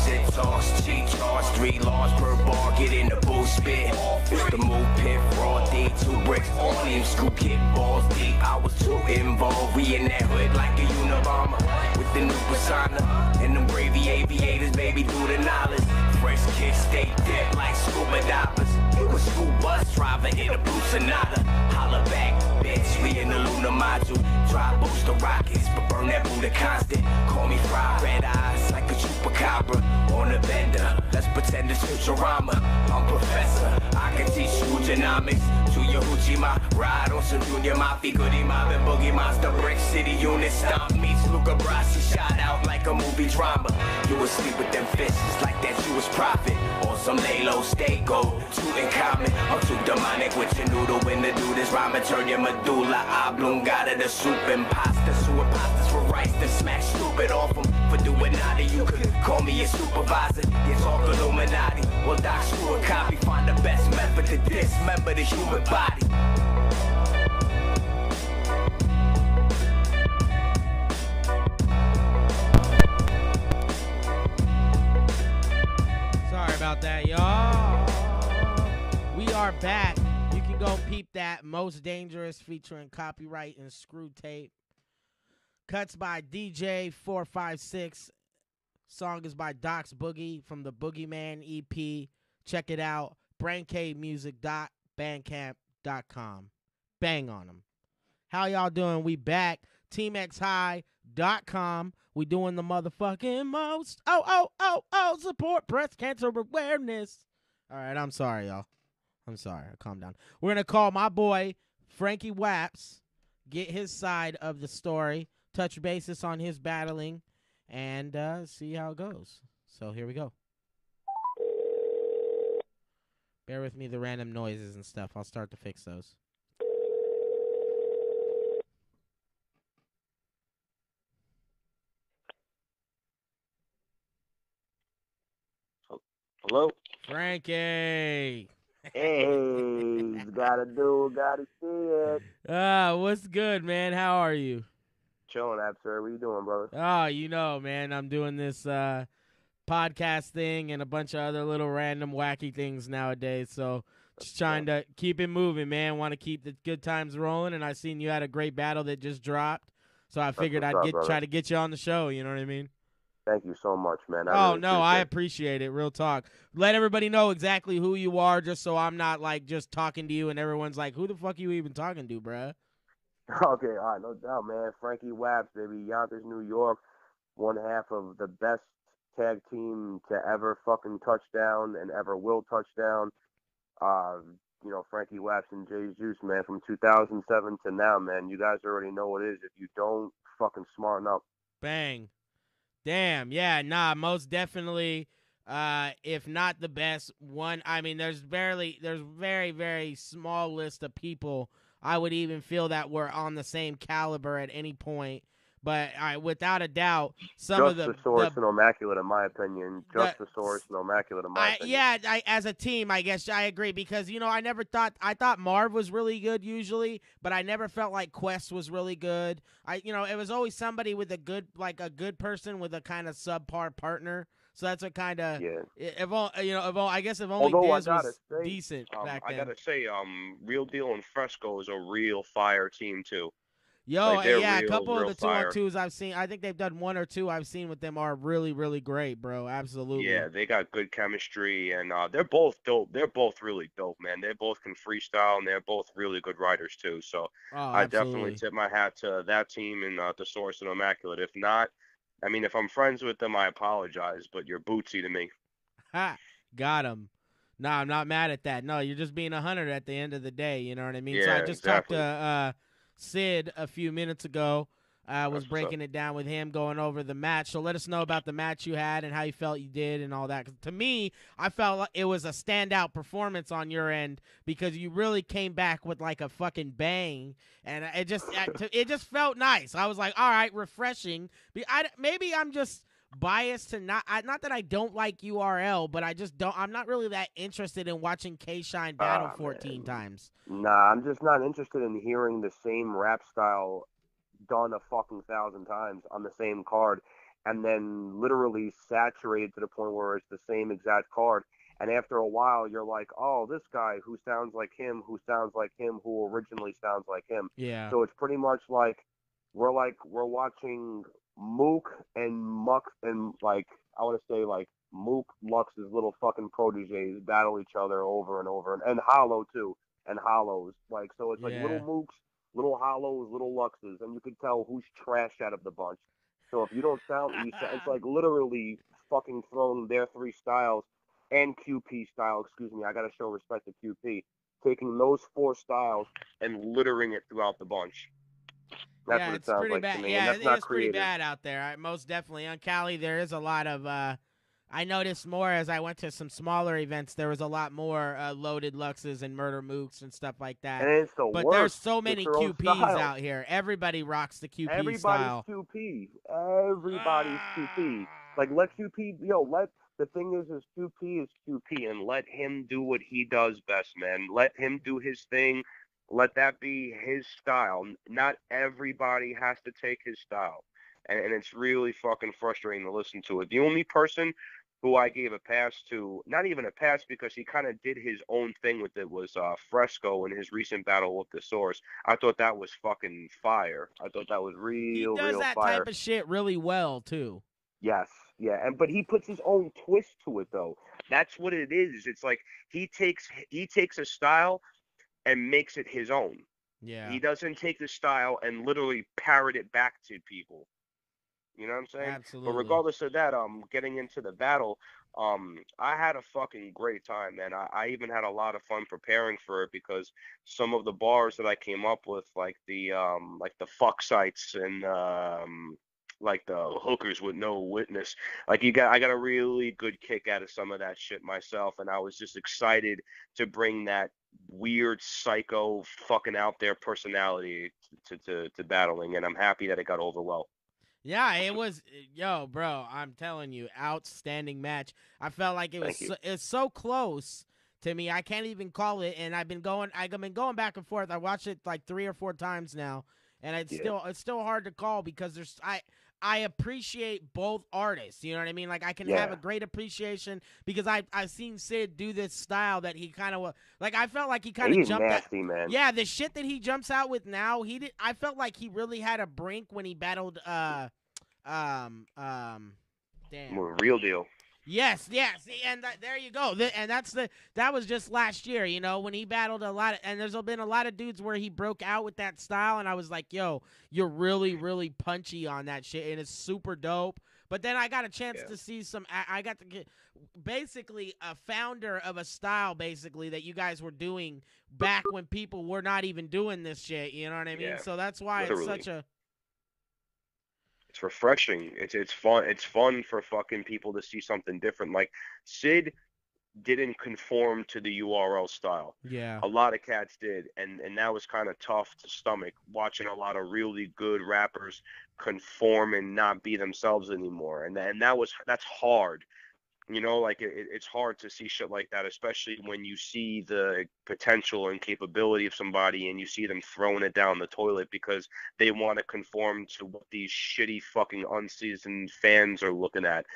6 talks, cheat charge, 3 laws per bar, get in the booth, spit. It's the move, pit, fraud, D, 2 bricks on him, scoop, kick balls deep. I was too involved. We in that hood like a Unabomber with the new persona and them gravy aviators, baby, through the knowledge. Fresh kicks, stay dip like scuba divers. You a school bus driver in a blue Sonata. Holla back, bitch, we in the lunar module. Try boost the rockets, but burn that Buddha constant. Call me fried red eyes like a chupacabra on a bender. Let's pretend it's Futurama. I'm professor, I can teach you genomics. To your Hujima, ride on some Junior Mafia, Goody Mob and Boogie Monster, Brick City unit, stomp meets Luca Brasi, shot out like a movie drama. You asleep with them fists like that Jewish prophet. On some lay low, stay gold, two in common. I'm too demonic with your noodle when the do this rhyme and turn your medulla oblongata to soup and pasta. Sewer pastas for rice to smack stupid off them. For doing nada, you could call me a supervisor. You talk Illuminati, well Doc screw a copy. Find the best method to dismember the human body. that. Most Dangerous featuring Copyright and Screw Tape. Cuts by DJ 456. Song is by Docs Boogie from the Boogeyman EP. Check it out. BrainCaveMusic.bandcamp.com. Bang on them. How y'all doing? We back. TEAMxHIGH.com. We doing the motherfucking most. Oh, support breast cancer awareness. All right, I'm sorry, y'all. I'm sorry. Calm down. We're going to call my boy, Frankie Waps, get his side of the story, touch basis on his battling, and see how it goes. So here we go. Bear with me, the random noises and stuff. I'll start to fix those. Hello? Frankie! Hey, gotta do, gotta see it. What's good, man? How are you? Chilling, sir. What you doing, brother? Oh, you know, man, I'm doing this podcast thing and a bunch of other little random wacky things nowadays. So just trying to keep it moving, man. Want to keep the good times rolling. And I seen you had a great battle that just dropped. So I figured I'd try to get you on the show. You know what I mean? Thank you so much, man. I appreciate it. Real talk. Let everybody know exactly who you are, just so I'm not like just talking to you and everyone's like, who the fuck you even talking to, bruh? Okay, all right, no doubt, man. Frankie Waps, baby, Yonkers, New York, one half of the best tag team to ever fucking touch down and ever will touch down. You know, Frankie Waps and Juce, man, from 2007 to now, man. You guys already know what it is. If you don't, fucking smarten up. Bang. Damn, yeah, nah, most definitely, if not the best one. I mean, there's very, very small list of people I would even feel that we're on the same caliber at any point. But without a doubt, Just the Source and Immaculate, in my opinion. The Source and Immaculate, in my opinion. Yeah, as a team, I guess I agree because I thought Marv was really good usually, but I never felt like Quest was really good. It was always somebody with a good person with a kind of subpar partner. So that's what kind of I guess if only Diz was decent back then. I gotta say, Real Deal and Fresco is a real fire team too. Yo, yeah, a couple of the 2-on-2s I've seen. I think they've done one or two I've seen with them are really, really great, bro. Absolutely. Yeah, they got good chemistry, and they're both dope. They're both really dope, man. They both can freestyle, and they're both really good writers, too. So I definitely tip my hat to that team and The Source and Immaculate. If not, I mean, if I'm friends with them, I apologize, but you're bootsy to me. Ha! Got him. No, I'm not mad at that. No, you're just being 100 at the end of the day, you know what I mean? Yeah, so I just talked exactly. to Sid a few minutes ago. I was breaking it down with him, going over the match. So let us know about the match you had and how you felt you did and all that. 'Cause to me, I felt like it was a standout performance on your end because you really came back with like a fucking bang, and it just felt nice. I was like, all right, refreshing. Maybe I'm just biased to not that I don't like URL, but I'm not really that interested in watching K-Shine battle 14 times. Nah, I'm just not interested in hearing the same rap style done a fucking 1,000 times on the same card and then literally saturated to the point where it's the same exact card. And after a while, you're like, oh, this guy who sounds like him, who originally sounds like him. Yeah. So it's pretty much like we're watching Mook and Muck and I want to say Mook, Lux's little fucking proteges battle each other over and over, and Hollow too, and Hollows. So it's little Mooks, little Hollows, little Luxes, and you can tell who's trash out of the bunch. So if you don't it's like literally fucking throwing their three styles and QP style, excuse me, I gotta show respect to QP, taking those four styles and littering it throughout the bunch. That's what it sounds like to me. Yeah, and that's it's pretty bad out there. Most definitely. On Cali, there is a lot of I noticed more as I went to some smaller events. There was a lot more loaded Luxes and murder mooks and stuff like that. And it's the but worst. there's so many QPs out here. Everybody rocks the QP style. QP. Everybody's QP. Let QP, the thing is QP is QP, and let him do what he does best, man. Let him do his thing. Let that be his style. Not everybody has to take his style. And it's really fucking frustrating to listen to it. The only person who I gave a pass to, not even a pass because he kind of did his own thing with it, was Fresco in his recent battle with the Source. I thought that was fucking fire. I thought that was real, He does real that fire. type of shit really well too. Yes, yeah, but he puts his own twist to it though. That's what it is. It's like he takes a style and makes it his own. Yeah. He doesn't take the style and literally parrot it back to people. You know what I'm saying? Absolutely. But regardless of that, getting into the battle, I had a fucking great time, man. I even had a lot of fun preparing for it because some of the bars that I came up with, like the fuck sites and like the hookers with no witness, I got a really good kick out of some of that shit myself, and I was just excited to bring that weird psycho fucking out there personality to battling, and I'm happy that it got over well. Yeah, it was, yo, bro, I'm telling you, outstanding match. I felt like it's so close to me. I can't even call it, and I've been going back and forth. I watched it like 3 or 4 times now, and it's still hard to call because I appreciate both artists. You know what I mean? Like I can have a great appreciation because I've seen Sid do this style that he kind of like. I felt like he kind of jumped nasty, man. Yeah, the shit that he jumps out with now, I felt like he really had a brink when he battled damn. Real deal. Yes, and there you go. That was just last year, you know, when he battled a lot and there's been a lot of dudes where he broke out with that style, and I was like, yo, you're really, really punchy on that shit, and it's super dope. But then I got a chance to see I got to get basically a founder of a style, basically, that you guys were doing back when people were not even doing this shit, you know what I mean? Yeah, so that's why literally. It's such a... It's refreshing. It's fun. It's fun for fucking people to see something different. Like Sid didn't conform to the URL style. Yeah. A lot of cats did, and that was kind of tough to stomach, watching a lot of really good rappers conform and not be themselves anymore. And that's hard. You know, like it's hard to see shit like that, especially when you see the potential and capability of somebody and you see them throwing it down the toilet because they want to conform to what these shitty fucking unseasoned fans are looking at.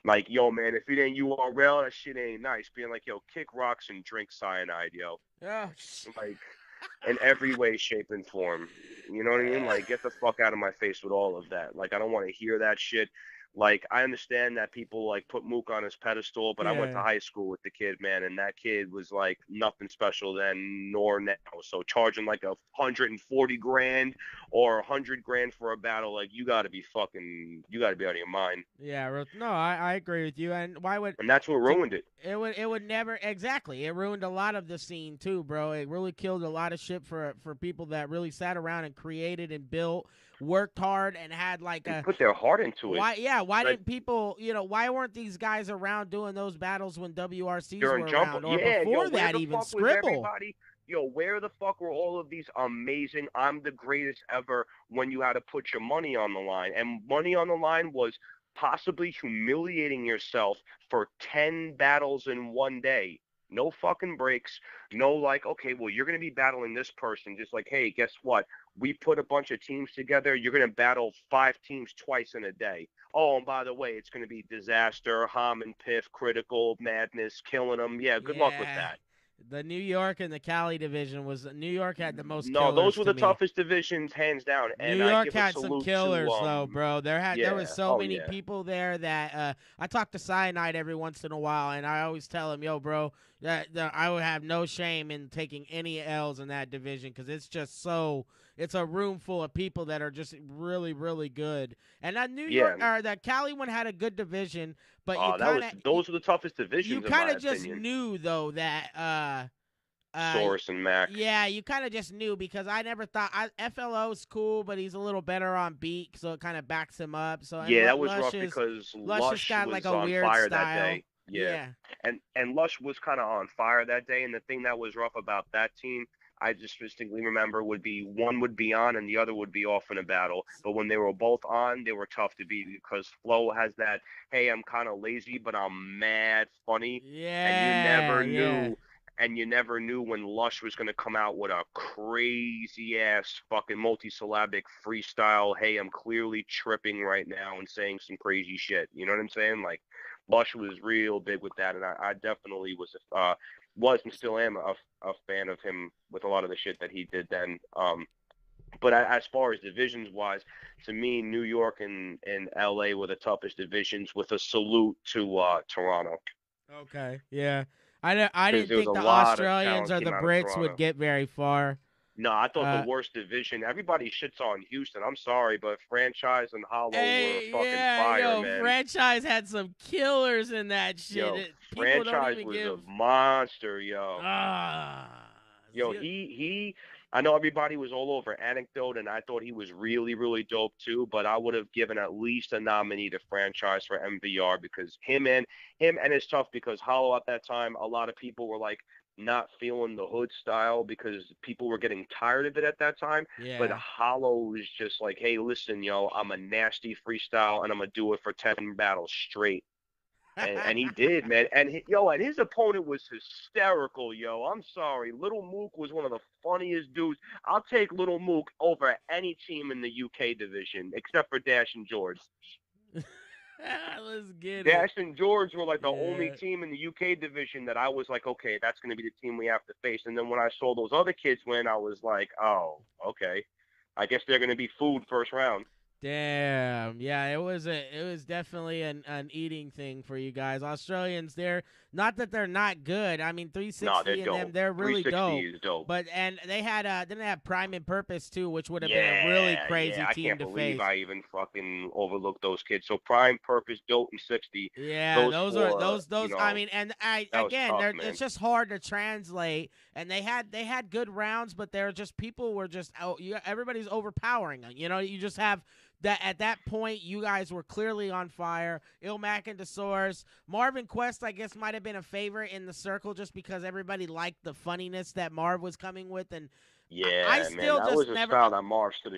Like, yo, man, if it ain't URL, that shit ain't nice. Being like, yo, kick rocks and drink cyanide, yo. Yeah. Like, in every way, shape, and form. You know what I mean? Like, get the fuck out of my face with all of that. Like, I don't want to hear that shit. Like, I understand that people, like, put Mook on his pedestal, but I went to high school with the kid, man, and that kid was, like, nothing special then nor now. So charging, like, $140,000 or $100,000 for a battle, like, you got to be out of your mind. Yeah, no, I agree with you. And why would... And that's what ruined it. It would never... Exactly. It ruined a lot of the scene, too, bro. It really killed a lot of shit for people that really sat around and created and built, worked hard, and had, like, they put their heart into it. Why didn't people, you know, why weren't these guys around doing those battles when WRCs were around? Or before that, even Scribble. Yo, where the fuck were all of these amazing, I'm the greatest ever when you had to put your money on the line? And money on the line was possibly humiliating yourself for 10 battles in one day. No fucking breaks. No, like, okay, well, you're going to be battling this person. Just like, hey, guess what? We put a bunch of teams together. You're going to battle 5 teams twice in a day. Oh, and by the way, it's going to be Disaster, Ham and Piff, Critical, Madness, Killing them. Yeah, good luck with that. The New York and the Cali division New York had the most. No, those were the toughest divisions, hands down. And New York had some killers, though, bro. There was so many people there that I talk to Cyanide every once in a while, and I always tell him, yo, bro, that I would have no shame in taking any L's in that division because it's just so. It's a room full of people that are just really, really good. And that New York or that Cali one had a good division, but those were the toughest divisions. You kind of just knew though that Source and Mac. Yeah, you kind of just knew because I never thought FLO's cool, but he's a little better on beat, so it kind of backs him up. So that was rough because Lush got was like a on weird fire style. that day. Yeah. And Lush was kind of on fire that day, and the thing that was rough about that team, I just distinctly remember, would be one would be on and the other would be off in a battle. But when they were both on, they were tough to beat because Flo has that, hey, I'm kind of lazy, but I'm mad funny. Yeah. And you never knew when Lush was going to come out with a crazy-ass fucking multisyllabic freestyle, hey, I'm clearly tripping right now and saying some crazy shit. You know what I'm saying? Like, Lush was real big with that, and I definitely was and still am a fan of him with a lot of the shit that he did then. But as far as divisions wise, to me, New York and LA were the toughest divisions, with a salute to Toronto. Okay, yeah. I didn't There was think a the lot of Australians talent or came the out of Brits Toronto. would get very far. No, I thought the worst division. Everybody shits on Houston. I'm sorry, but Franchise and Hollow were fucking fire, man. Franchise had some killers in that shit. Yo, People don't Franchise even was give. a monster, yo. Yo, See- he. I know everybody was all over Anecdote, and I thought he was really, really dope too. But I would have given at least a nominee to Franchise for MVR, because him and it's tough because Hollow at that time, a lot of people were like not feeling the hood style because people were getting tired of it at that time. Yeah. But Hollow was just like, hey, listen, yo, I'm a nasty freestyle, and I'm gonna do it for 10 battles straight. And he did, man. And his opponent was hysterical, yo. I'm sorry. Little Mook was one of the funniest dudes. I'll take Little Mook over any team in the UK division, except for Dash and George. Let's get Dash it. and George were like the only team in the UK division that I was like, okay, that's going to be the team we have to face. And then when I saw those other kids win, I was like, oh, okay. I guess they're going to be food first round. Damn. Yeah, it was definitely an eating thing for you guys. Australians, they're not that they're not good. I mean, 360 and them, they're really dope. Is dope. But they had didn't they have Prime and Purpose too, which would have been a really crazy team to face. I can't believe I even fucking overlooked those kids. So Prime, Purpose, Dope, and 60. Yeah, those four, are those. You know, I mean, and tough, it's just hard to translate. And they had good rounds, but they're just people were just everybody's overpowering. You know, you just have. That at that point, you guys were clearly on fire. Ilmac and DeSource. Marvin Quest, I guess, might have been a favorite in the circle just because everybody liked the funniness that Marv was coming with. And yeah, man, that was a style that Marv should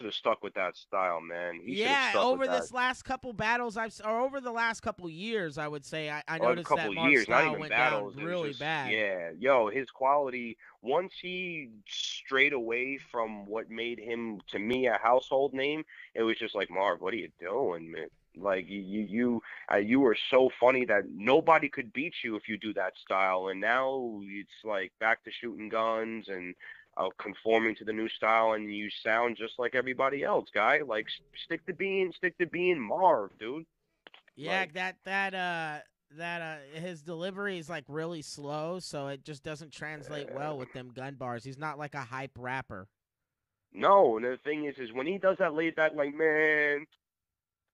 have stuck with that style, man. He over this last couple battles, over the last couple years, I would say, I noticed that Marv's style went down really bad. Yeah, yo, his quality, once he strayed away from what made him, to me, a household name, it was just like, Marv, what are you doing, man? Like you were so funny that nobody could beat you if you do that style, and now it's like back to shooting guns and conforming to the new style, and you sound just like everybody else, guy. Like stick to being Marv, dude. Yeah, his delivery is like really slow, so it just doesn't translate well with them gun bars. He's not like a hype rapper. No, and the thing is when he does that laid back, like, man,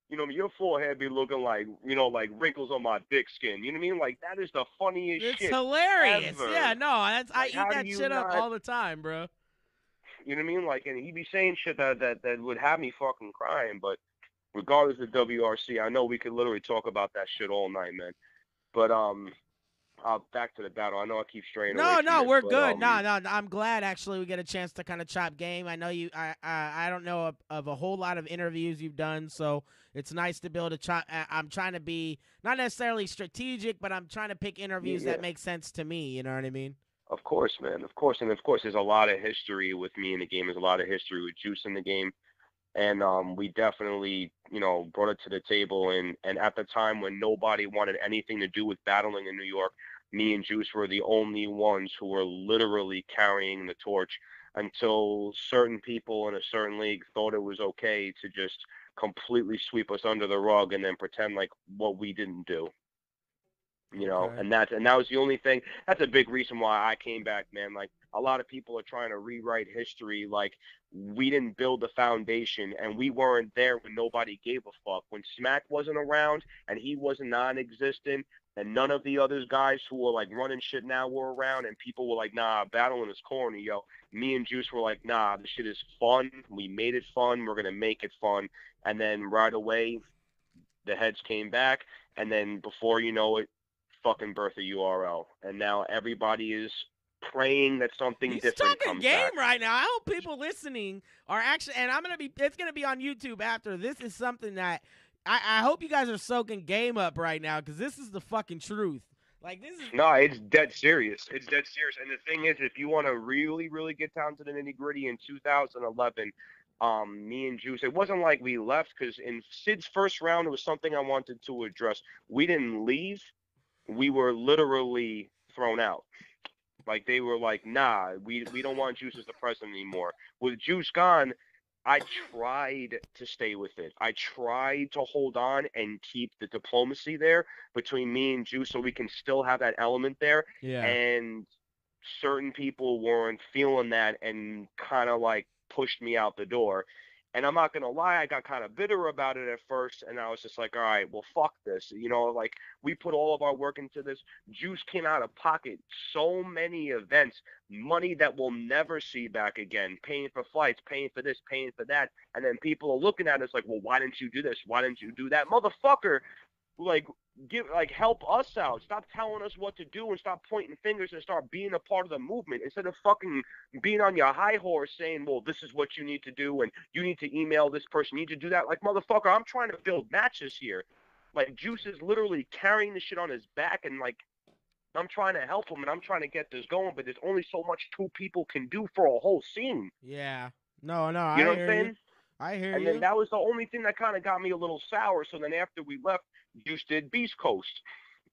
you know, your forehead be looking like, you know, like wrinkles on my dick skin. You know what I mean? Like, that is the funniest shit. It's hilarious. Ever. Yeah, no, I eat that shit up all the time, bro. You know what I mean? Like, and he'd be saying shit that would have me fucking crying. But regardless of WRC, I know we could literally talk about that shit all night, man. But back to the battle. I know I keep straying away. No, we're good. No, I'm glad actually we get a chance to kind of chop game. I know you. I don't know of a whole lot of interviews you've done, so it's nice to be able to chop. I'm trying to be not necessarily strategic, but I'm trying to pick interviews that make sense to me. You know what I mean? Of course, man. Of course, and of course, there's a lot of history with me in the game. There's a lot of history with Juce in the game. And we definitely, you know, brought it to the table. And at the time when nobody wanted anything to do with battling in New York, me and Juce were the only ones who were literally carrying the torch until certain people in a certain league thought it was okay to just completely sweep us under the rug and then pretend like what we didn't do. You know, and that was the only thing. That's a big reason why I came back, man. Like, a lot of people are trying to rewrite history. Like, we didn't build the foundation, and we weren't there when nobody gave a fuck. When Smack wasn't around, and he was non-existent, and none of the other guys who were like running shit now were around, and people were like, nah, battling is corny, yo. Me and Juice were like, nah, this shit is fun. We made it fun. We're gonna make it fun. And then right away, the heads came back, and then before you know it, fucking birth a URL, and now everybody is praying that something different comes back. He's talking game right now. I hope people listening are actually, and it's gonna be on YouTube after. This is something that I hope you guys are soaking game up right now, because this is the fucking truth. Like, this is it's dead serious. It's dead serious. And the thing is, if you want to really, really get down to the nitty gritty, in 2011, me and Juice, it wasn't like we left, because in Sid's first round, it was something I wanted to address. We didn't leave. We were literally thrown out. Like, they were like, nah, we don't want Juice as the president anymore. With Juice gone, I tried to stay with it. I tried to hold on and keep the diplomacy there between me and Juice so we can still have that element there. Yeah. And certain people weren't feeling that and kind of like pushed me out the door. And I'm not going to lie, I got kind of bitter about it at first, and I was just like, all right, well, fuck this. You know, like, we put all of our work into this. Juice came out of pocket so many events, money that we'll never see back again, paying for flights, paying for this, paying for that. And then people are looking at us like, well, why didn't you do this? Why didn't you do that? Motherfucker, help us out. Stop telling us what to do and stop pointing fingers and start being a part of the movement instead of fucking being on your high horse saying, well, this is what you need to do and you need to email this person, you need to do that. Like, motherfucker, I'm trying to build matches here. Like, Juice is literally carrying the shit on his back, and like, I'm trying to help him and I'm trying to get this going, but there's only so much two people can do for a whole scene. Yeah. No, You know I what hear I'm saying? you. I hear And you. then that was the only thing that kind of got me a little sour. So then after we left, Juice did Beast Coast.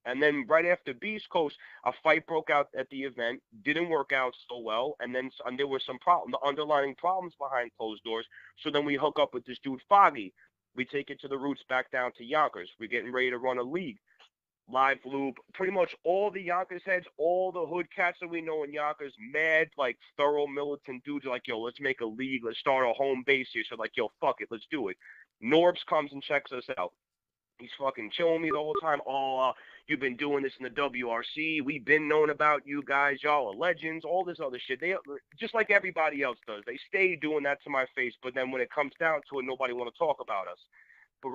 And then right after Beast Coast, a fight broke out at the event. Didn't work out so well. And then there were some the underlying problems behind closed doors. So then we hook up with this dude, Foggy. We take it to the roots back down to Yonkers. We're getting ready to run a league. Live loop, pretty much all the Yonkers heads, all the hood cats that we know in Yonkers, mad, like, thorough militant dudes are like, yo, let's make a league, let's start a home base here. So like, yo, fuck it, let's do it. Norbs comes and checks us out. He's fucking chilling me the whole time. Oh, you've been doing this in the WRC. We've been known about you guys. Y'all are legends. All this other shit. They just like everybody else does. They stay doing that to my face. But then when it comes down to it, nobody want to talk about us. But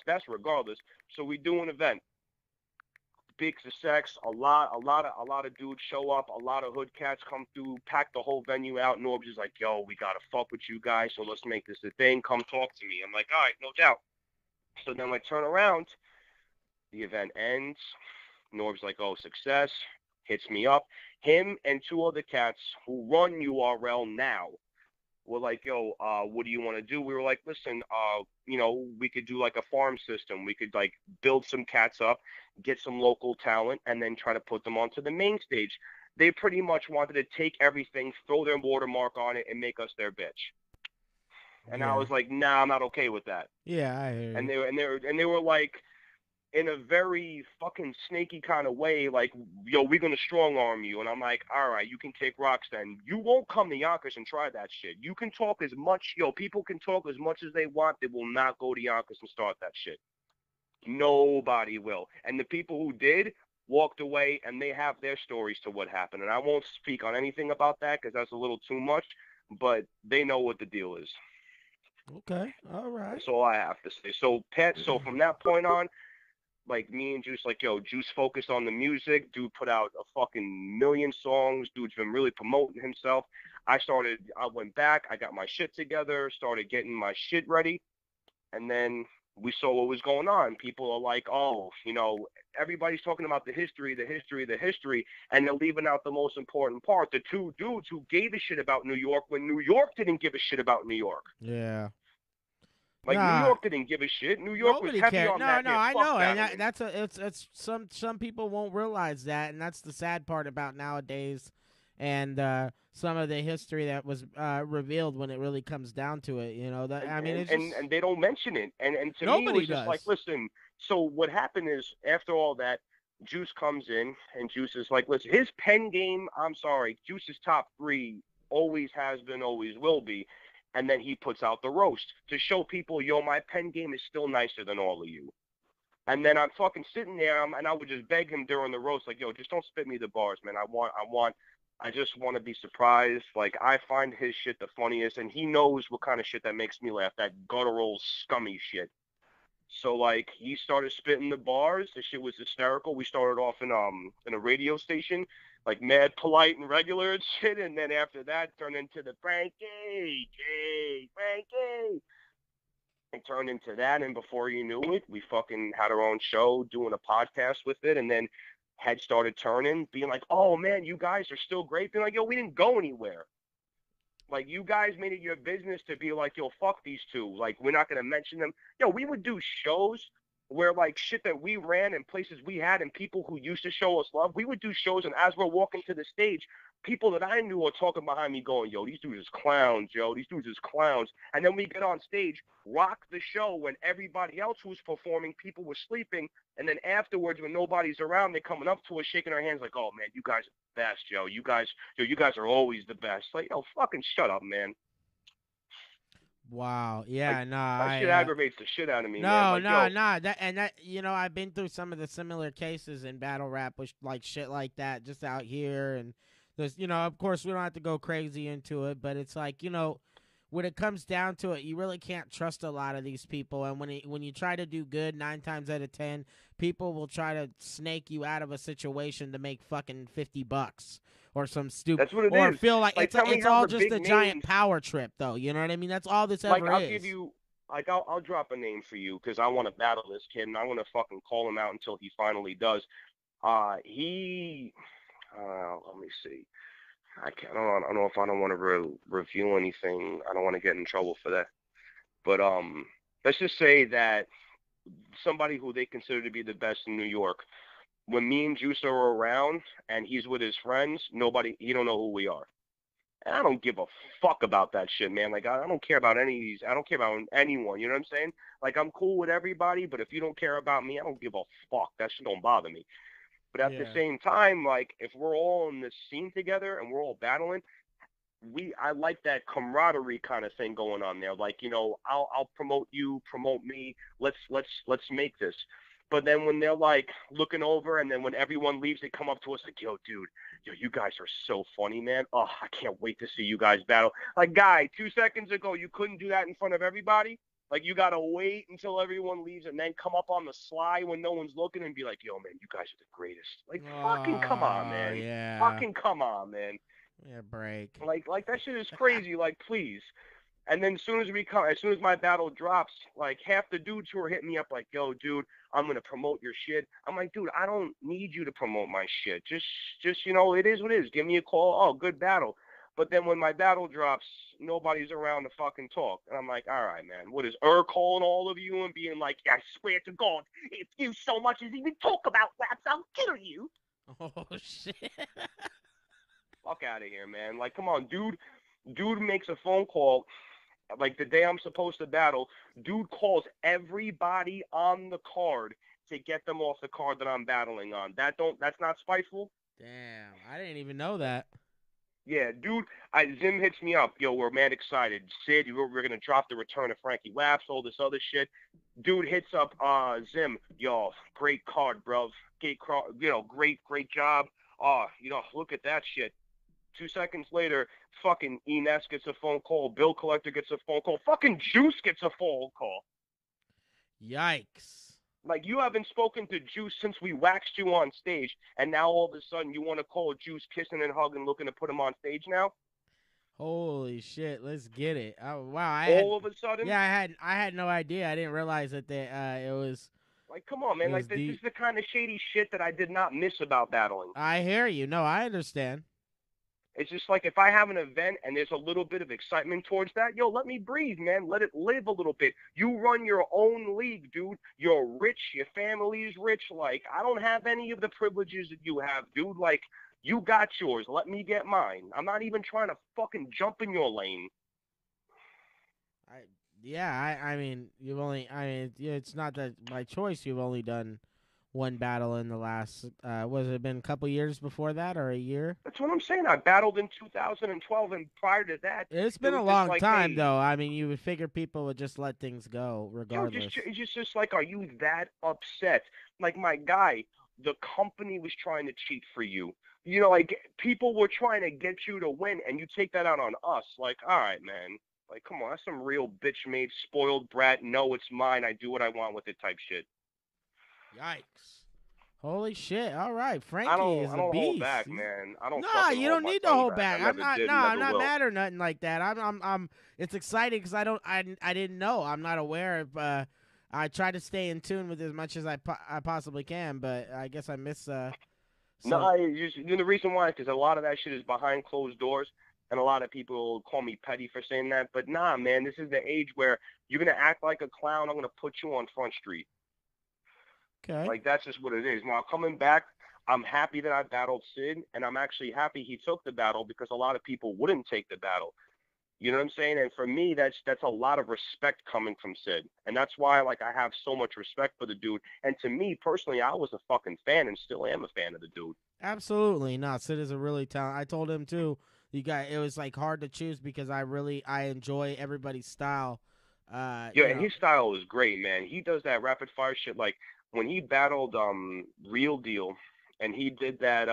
that's regardless. So we do an event. Big success. A lot of dudes show up. A lot of hood cats come through, pack the whole venue out. Norbs is like, yo, we gotta fuck with you guys, so let's make this a thing. Come talk to me. I'm like, all right, no doubt. So then I turn around. The event ends. Norb's like, oh, success. Hits me up. Him and two other cats who run URL now were like, yo, what do you want to do? We were like, listen, we could do like a farm system. We could like build some cats up, get some local talent, and then try to put them onto the main stage. They pretty much wanted to take everything, throw their watermark on it, and make us their bitch. And I was like, nah, I'm not okay with that. Yeah, I hear you. And they were like, in a very fucking snaky kind of way, like, yo, we're going to strong arm you. And I'm like, all right, you can kick rocks then. You won't come to Yonkers and try that shit. You can talk as much, people can talk as much as they want. They will not go to Yonkers and start that shit. Nobody will. And the people who did walked away, and they have their stories to what happened. And I won't speak on anything about that because that's a little too much, but they know what the deal is. Okay, all right. That's all I have to say. So, so from that point on, like, me and Juice, like, yo, Juice focused on the music. Dude put out a fucking million songs. Dude's been really promoting himself. I went back. I got my shit together, started getting my shit ready. And then we saw what was going on. People are like, oh, everybody's talking about the history, and they're leaving out the most important part. The two dudes who gave a shit about New York when New York didn't give a shit about New York. Yeah. Like, New York didn't give a shit. New York was heavy on that. No, I know, and it's some people won't realize that, and that's the sad part about nowadays, and some of the history that was revealed when it really comes down to it. And they don't mention it, and to me it was just like, listen. So what happened is after all that, Juice comes in, and Juice is like, listen, his pen game. I'm sorry, Juice's top 3 always has been, always will be. And then he puts out the roast to show people, yo, my pen game is still nicer than all of you. And then I'm fucking sitting there, and I would just beg him during the roast, like, yo, just don't spit me the bars, man. I just want to be surprised. Like, I find his shit the funniest, and he knows what kind of shit that makes me laugh, that guttural, scummy shit. So, like, he started spitting the bars. The shit was hysterical. We started off in a radio station, like, mad polite and regular and shit, and then after that turned into the Frankie. It turned into that, and before you knew it, we fucking had our own show, doing a podcast with it, and then heads started turning, being like, oh, man, you guys are still great. Being like, yo, we didn't go anywhere. Like, you guys made it your business to be like, yo, fuck these two. Like, we're not going to mention them. Yo, we would do shows where, like, shit that we ran and places we had and people who used to show us love, we would do shows, and as we're walking to the stage, people that I knew are talking behind me going, yo, these dudes is clowns, yo. These dudes is clowns. And then we get on stage, rock the show when everybody else who was performing, people were sleeping, and then afterwards when nobody's around, they're coming up to us, shaking our hands like, oh, man, you guys are the best, yo. You guys are always the best. Like, yo, fucking shut up, man. Wow. Yeah, like, no. That shit aggravates the shit out of me, no, man. Like, no. That you know, I've been through some of the similar cases in battle rap with like shit like that just out here, and there's, you know, of course we don't have to go crazy into it, but it's like, you know, when it comes down to it, you really can't trust a lot of these people, and when you try to do good, 9 times out of 10, people will try to snake you out of a situation to make fucking $50 or some stupid. That's what it or is. feel like it's all just a names... giant power trip, though. You know what I mean? That's all this ever I'll is. give you, I'll drop a name for you because I want to battle this kid, and I want to fucking call him out until he finally does. Let me see. I don't know if I don't want to reveal anything. I don't want to get in trouble for that. But let's just say that somebody who they consider to be the best in New York, when me and Juce are around and he's with his friends, he don't know who we are. And I don't give a fuck about that shit, man. Like, I don't care about any of these. I don't care about anyone. You know what I'm saying? Like, I'm cool with everybody, but if you don't care about me, I don't give a fuck. That shit don't bother me. But at the same time, like, if we're all in this scene together and we're all battling, I like that camaraderie kind of thing going on there. Like, you know, I'll promote you, promote me. Let's make this. But then when they're like looking over, and then when everyone leaves, they come up to us like, yo, dude, you guys are so funny, man. Oh, I can't wait to see you guys battle. Like, guy, 2 seconds ago, you couldn't do that in front of everybody. Like, you got to wait until everyone leaves and then come up on the sly when no one's looking and be like, yo, man, you guys are the greatest. Like, fucking come on, man. Yeah. Fucking come on, man. Yeah, break. Like that shit is crazy. Like, please. And then as soon as my battle drops, like, half the dudes who are hitting me up like, yo, dude, I'm going to promote your shit. I'm like, dude, I don't need you to promote my shit. Just, you know, it is what it is. Give me a call. Oh, good battle. But then when my battle drops, nobody's around to fucking talk. And I'm like, all right, man, what is Eurgh calling all of you and being like, I swear to God, if you so much as even talk about Waps, I'll kill you. Oh, shit. Fuck out of here, man. Like, come on, dude. Dude makes a phone call. Like, the day I'm supposed to battle, dude calls everybody on the card to get them off the card that I'm battling on. That's not spiteful? Damn, I didn't even know that. Yeah, dude, Zim hits me up. Yo, we're mad excited. Sid, we're going to drop the return of Frankie Waps, all this other shit. Dude hits up Zim. Yo, great card, bro. Great job. Look at that shit. 2 seconds later, fucking Ines gets a phone call. Bill Collector gets a phone call. Fucking Juce gets a phone call. Yikes. Like, you haven't spoken to Juce since we waxed you on stage, and now all of a sudden you want to call Juce kissing and hugging, looking to put him on stage now? Holy shit, let's get it. Oh, wow. All of a sudden? Yeah, I had no idea. I didn't realize that it was... Like, come on, man. Like, this is the kind of shady shit that I did not miss about battling. I hear you. No, I understand. It's just like, if I have an event and there's a little bit of excitement towards that, yo, let me breathe, man. Let it live a little bit. You run your own league, dude. You're rich. Your family's rich. Like, I don't have any of the privileges that you have, dude. Like, you got yours. Let me get mine. I'm not even trying to fucking jump in your lane. I mean, it's not that by choice. You've only done one battle in the last, was it been a couple years before that or a year? That's what I'm saying. I battled in 2012, and prior to that, it's been a long time, though. I mean, you would figure people would just let things go regardless. It's just like, are you that upset? Like, my guy, the company was trying to cheat for you. You know, like, people were trying to get you to win, and you take that out on us. Like, all right, man. Like, come on, that's some real bitch-made, spoiled brat. No, it's mine. I do what I want with it type shit. Yikes. Holy shit. All right. Frankie is a beast. I don't hold back, man. No, you don't need to hold back. I'm not mad or nothing like that. I'm it's exciting because I didn't know. I'm not aware of I try to stay in tune with as much as I possibly can, but I guess I miss No, the reason why is because a lot of that shit is behind closed doors. And a lot of people call me petty for saying that, but nah, man, this is the age where you're gonna act like a clown. I'm gonna put you on Front Street. Okay. Like, that's just what it is. Now, coming back, I'm happy that I battled Sid, and I'm actually happy he took the battle because a lot of people wouldn't take the battle. You know what I'm saying? And for me, that's a lot of respect coming from Sid. And that's why, like, I have so much respect for the dude. And to me, personally, I was a fucking fan and still am a fan of the dude. Absolutely. No, Sid is a really talented. I told him, too, it was, like, hard to choose because I enjoy everybody's style. Yeah, and his style is great, man. He does that rapid-fire shit. Like, when he battled Real Deal, and he did that,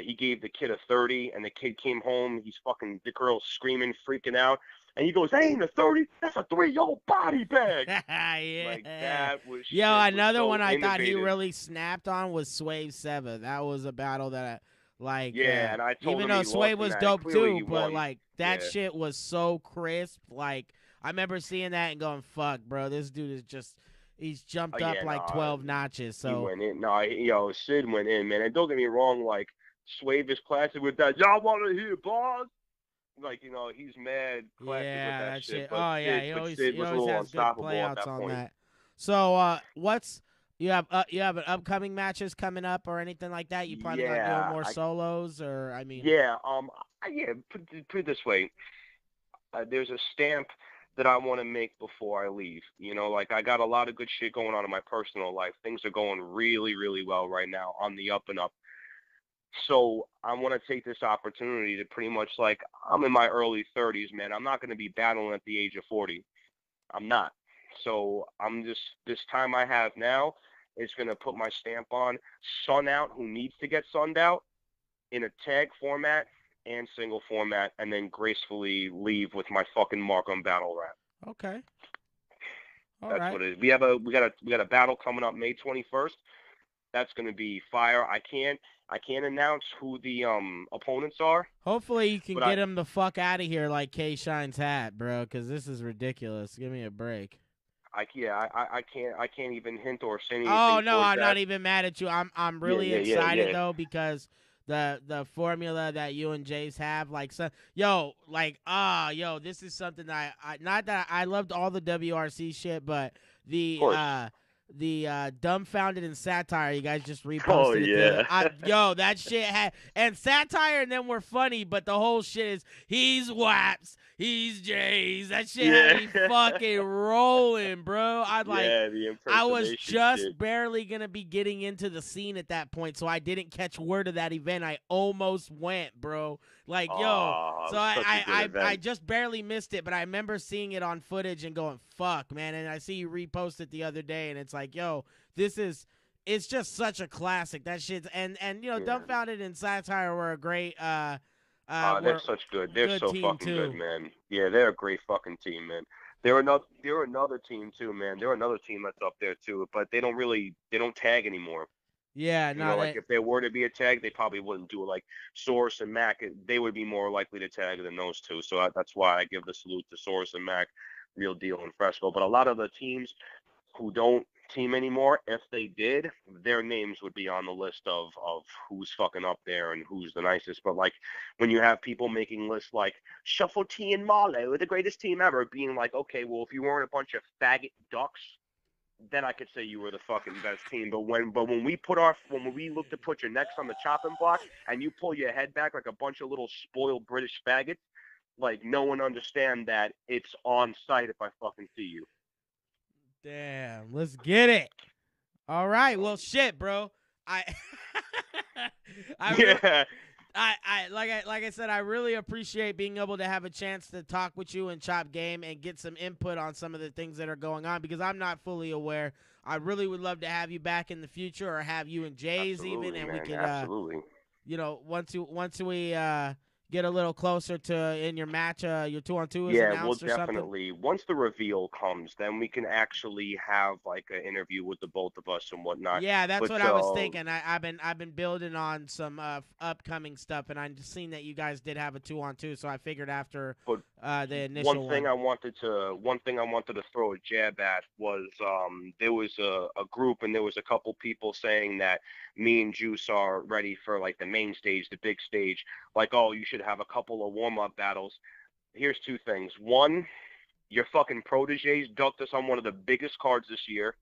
he gave the kid a 30, and the kid came home. He's fucking, the girl's screaming, freaking out. And he goes, that ain't a 30, that's a 3-year-old body bag. Yeah. Like, that was another so one I thought he innovative. really snapped on was Swave 7. That was a battle that and I told even him though he Swave lost was in that, dope clearly he too, but won. like that Yeah. shit was so crisp. Like I remember seeing that and going, fuck, bro, this dude is just he's jumped up like 12 notches. So He went in. No, Sid went in, man. And don't get me wrong, like, Swave is classic with that, y'all want to hear bars? Like, he's mad classic with that shit. But Oh yeah, Sid was a little has good unstoppable at playouts that on point. that. So what's you have an upcoming matches coming up or anything like that? You planning on doing more solos or I mean? Yeah, put it this way. There's a stamp that I want to make before I leave. Like, I got a lot of good shit going on in my personal life. Things are going really, really well right now, on the up and up. So I want to take this opportunity to pretty much, like, I'm in my early 30s, man. I'm not going to be battling at the age of 40. I'm not. So I'm just, this time I have now is going to put my stamp on, sun out who needs to get sunned out in a tag format and single format, and then gracefully leave with my fucking mark on battle rap. Okay. That's what it is. We got a battle coming up May 21st. That's going to be fire. I can't announce who the opponents are. Hopefully you can get him the fuck out of here like K Shine's hat, bro, because this is ridiculous. Give me a break. I can't even hint or say anything. Oh no, I'm that. not even mad at you. I'm really excited though because the formula that you and Jaze have, like, so, this is something that I not that I loved all the WRC shit, but the dumbfounded and satire you guys just reposted. Oh yeah, that shit had, and satire and them were funny, but the whole shit is he's Waps, he's Jaze. That shit had me fucking rolling, bro. I was just barely gonna be getting into the scene at that point, so I didn't catch word of that event. I almost went, bro. Like, so I just barely missed it, but I remember seeing it on footage and going, fuck, man. And I see you repost it the other day, and it's like, it's just such a classic. That shit's, and Dumbfounded and Satire were a great, they're such good. They're so fucking good, man. Yeah, they're a great fucking team, man. They're another team too, man. They're another team that's up there too, but they don't tag anymore. Yeah, like if there were to be a tag, they probably wouldn't do it. Like Source and Mac, they would be more likely to tag than those two. So that's why I give the salute to Source and Mac, Real Deal and Fresco. But a lot of the teams who don't team anymore, if they did, their names would be on the list of who's fucking up there and who's the nicest. But like when you have people making lists like Shuffle T and Marlowe, the greatest team ever, being like, okay, well, if you weren't a bunch of faggot ducks, then I could say you were the fucking best team. But when we look to put your necks on the chopping block and you pull your head back like a bunch of little spoiled British faggots, like no one understand that it's on site if I fucking see you. Damn, let's get it. All right, well, shit, bro. Like I said, I really appreciate being able to have a chance to talk with you and chop game and get some input on some of the things that are going on because I'm not fully aware. I really would love to have you back in the future or have you and Jaze even, and man, we could, absolutely. Once we get a little closer to in your match, your 2-on-2 is announced or definitely. something? Once the reveal comes, then we can actually have like an interview with the both of us and whatnot. Yeah, that's what I was thinking. I've been building on some upcoming stuff, and I've seen that you guys did have a 2-on-2, so I figured after the initial one thing I wanted to throw a jab at was there was a group and there was a couple people saying that me and Juice are ready for like the main stage, the big stage. Like, oh, you should have a couple of warm-up battles. Here's two things. One, your fucking proteges ducked us on one of the biggest cards this year.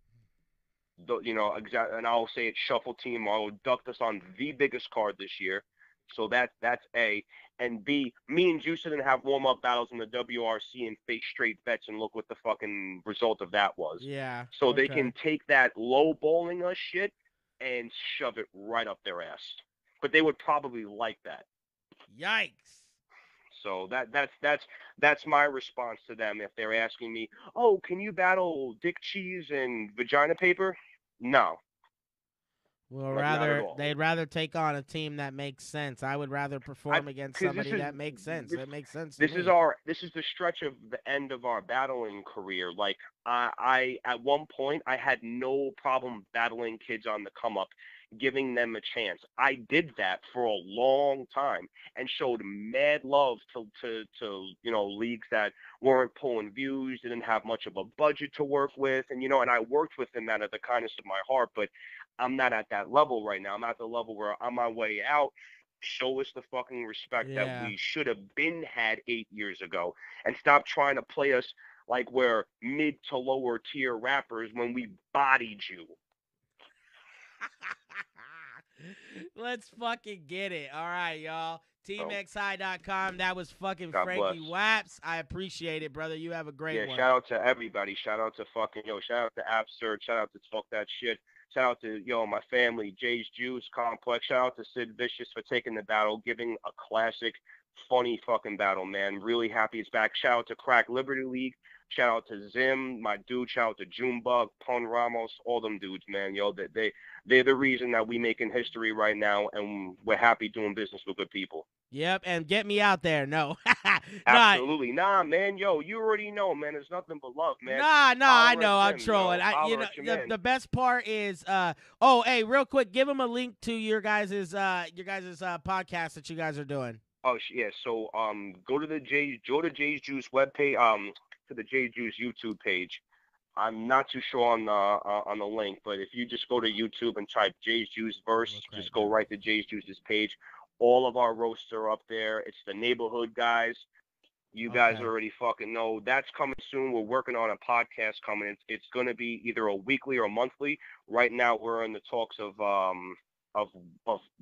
You know, and I'll say it, Shuffle Team Marlowe ducked us on the biggest card this year. So that's A. And B, me and Juice didn't have warm-up battles in the WRC and face straight vets, and look what the fucking result of that was. Yeah. So they can take that low bowling us shit and shove it right up their ass. But they would probably like that. Yikes. So that's my response to them if they're asking me, oh, can you battle dick cheese and vagina paper? No. Well, they'd rather take on a team that makes sense. I would rather perform against somebody that makes sense. That makes sense. This is the stretch of the end of our battling career. Like I at one point I had no problem battling kids on the come up, giving them a chance. I did that for a long time and showed mad love to you know, leagues that weren't pulling views, didn't have much of a budget to work with, and you know, and I worked with them out of the kindness of my heart. But I'm not at that level right now. I'm at the level where I'm on my way out. Show us the fucking respect that we should have had 8 years ago, and stop trying to play us like we're mid to lower tier rappers when we bodied you. Let's fucking get it. All right, y'all. TEAMxHIGH.com. That was fucking Frankie Waps. I appreciate it, brother. You have a great one. Yeah, shout out to everybody. Shout out to fucking, shout out to ATLs Syd. Shout out to Talk That Shit. Shout out to, my family, Jaze, Juce, Complex. Shout out to Sid Vicious for taking the battle, giving a classic, funny fucking battle, man. Really happy it's back. Shout out to Crack Liberty League. Shout out to Zim, my dude. Shout out to Junebug, Pun Ramos, all them dudes, man. They're the reason that we making history right now, and we're happy doing business with good people. Yep, and get me out there. No. Absolutely. Nah, man. You already know, man. There's nothing but love, man. Nah, I know. I'm trolling. The best part is, hey, real quick, give them a link to your guys' podcast that you guys are doing. Oh, yeah. So, go to the Jaze Juice webpage, to the Jaze Juice YouTube page. I'm not too sure on the link, but if you just go to YouTube and type Jaze Juice verse, just go right to Jaze Juice's page. All of our roasts are up there. It's the neighborhood guys. You guys already fucking know. That's coming soon. We're working on a podcast coming. It's going to be either a weekly or a monthly. Right now, we're in the talks of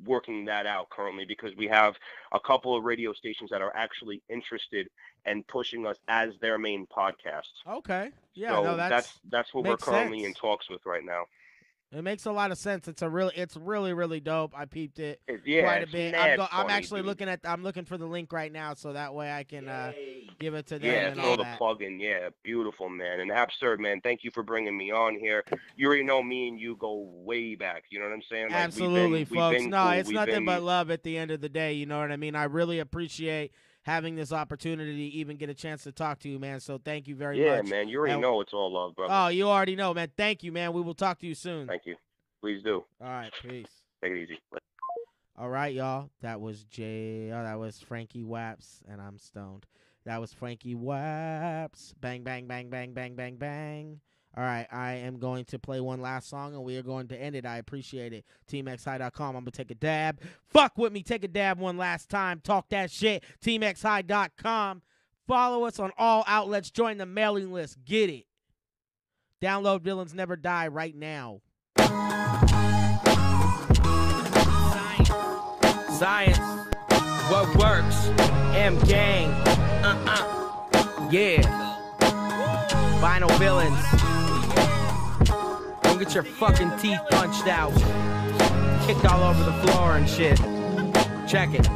working that out currently, because we have a couple of radio stations that are actually interested in pushing us as their main podcast. Okay. Yeah, so no, that's what we're currently in talks with right now. It makes a lot of sense. It's really, really dope. I peeped it quite a bit. I'm actually looking for the link right now, so that way I can give it to them. Yeah, and throw all the that. plug in. Yeah, beautiful, man. And Absurd, man, thank you for bringing me on here. You already know me and you go way back. You know what I'm saying? Like, absolutely, folks. No, cool. it's nothing but love at the end of the day. You know what I mean? I really appreciate having this opportunity to even get a chance to talk to you, man. So thank you very much. Yeah, man. You already know it's all love, brother. Oh, you already know, man. Thank you, man. We will talk to you soon. Thank you. Please do. All right, peace. Take it easy. All right, y'all. That was that was Frankie Waps, and I'm stoned. That was Frankie Waps. Bang, bang, bang, bang, bang, bang, bang. All right, I am going to play one last song, and we are going to end it. I appreciate it. TEAMxHIGH.com. I'm going to take a dab. Fuck with me. Take a dab one last time. Talk that shit. TEAMxHIGH.com. Follow us on all outlets. Join the mailing list. Get it. Download Villains Never Die right now. Science, what works? M gang, yeah. Vinyl Villains. Don't get your fucking teeth punched out, kicked all over the floor and shit. Check it.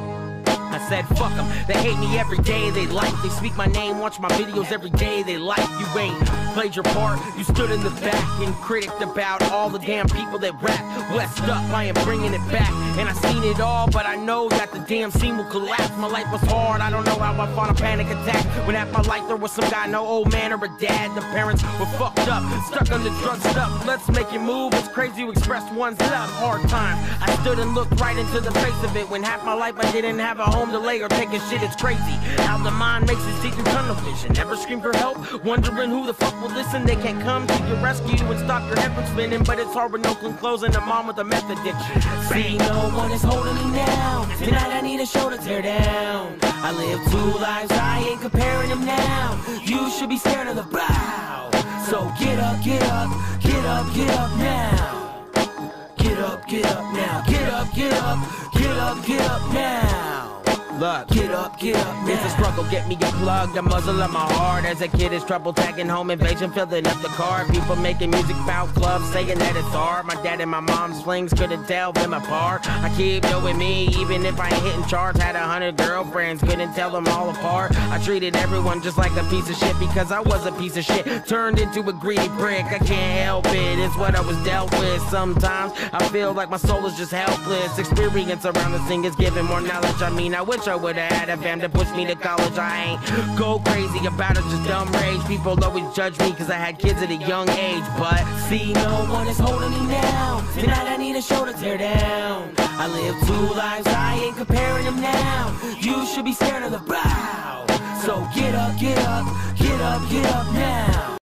I said fuck them, they hate me every day, they speak my name, watch my videos every day, they like you ain't played your part, you stood in the back and critiqued about all the damn people that rap. West up, I am bringing it back, and I seen it all, but I know that the damn scene will collapse. My life was hard, I don't know how I fought a panic attack, when at my life there was some guy, no old man or a dad, the parents were fucked up, stuck on the drug stuff, let's make it move, it's crazy to express one's love, hard times, I stood and looked right into the face of it, when half my life I didn't have a home to lay or take a shit, it's crazy how the mind makes its teeth through tunnel vision. Never scream for help, wondering who the fuck Well, listen, they can't come to your rescue and stop your head from spinning, but it's hard with no clean clothes and a mom with a meth addiction. See, no one is holding me now. Tonight I need a show to tear down. I live 2 lives, I ain't comparing them now. You should be scared of the brow. So get up, get up, get up, get up now. Get up, get up now. Get up, get up, get up, get up now. Look, get up now. It's a struggle, get me unplugged, a muzzle on my heart. As a kid, it's trouble tagging home invasion, filling up the car. People making music about clubs, saying that it's hard. My dad and my mom's flings couldn't tell them apart. I keep doing me, even if I ain't hitting charts. Had 100 girlfriends, couldn't tell them all apart. I treated everyone just like a piece of shit because I was a piece of shit. Turned into a greedy prick, I can't help it. It's what I was dealt with. Sometimes I feel like my soul is just helpless. Experience around this thing is giving more knowledge. I mean, I wish I would've had a fam to push me to college. I ain't go crazy about it, just dumb rage. People always judge me cause I had kids at a young age, but see, no one is holding me now. Tonight I need a show to tear down. I live 2 lives, I ain't comparing them now. You should be scared of the brow. So get up, get up, get up, get up now.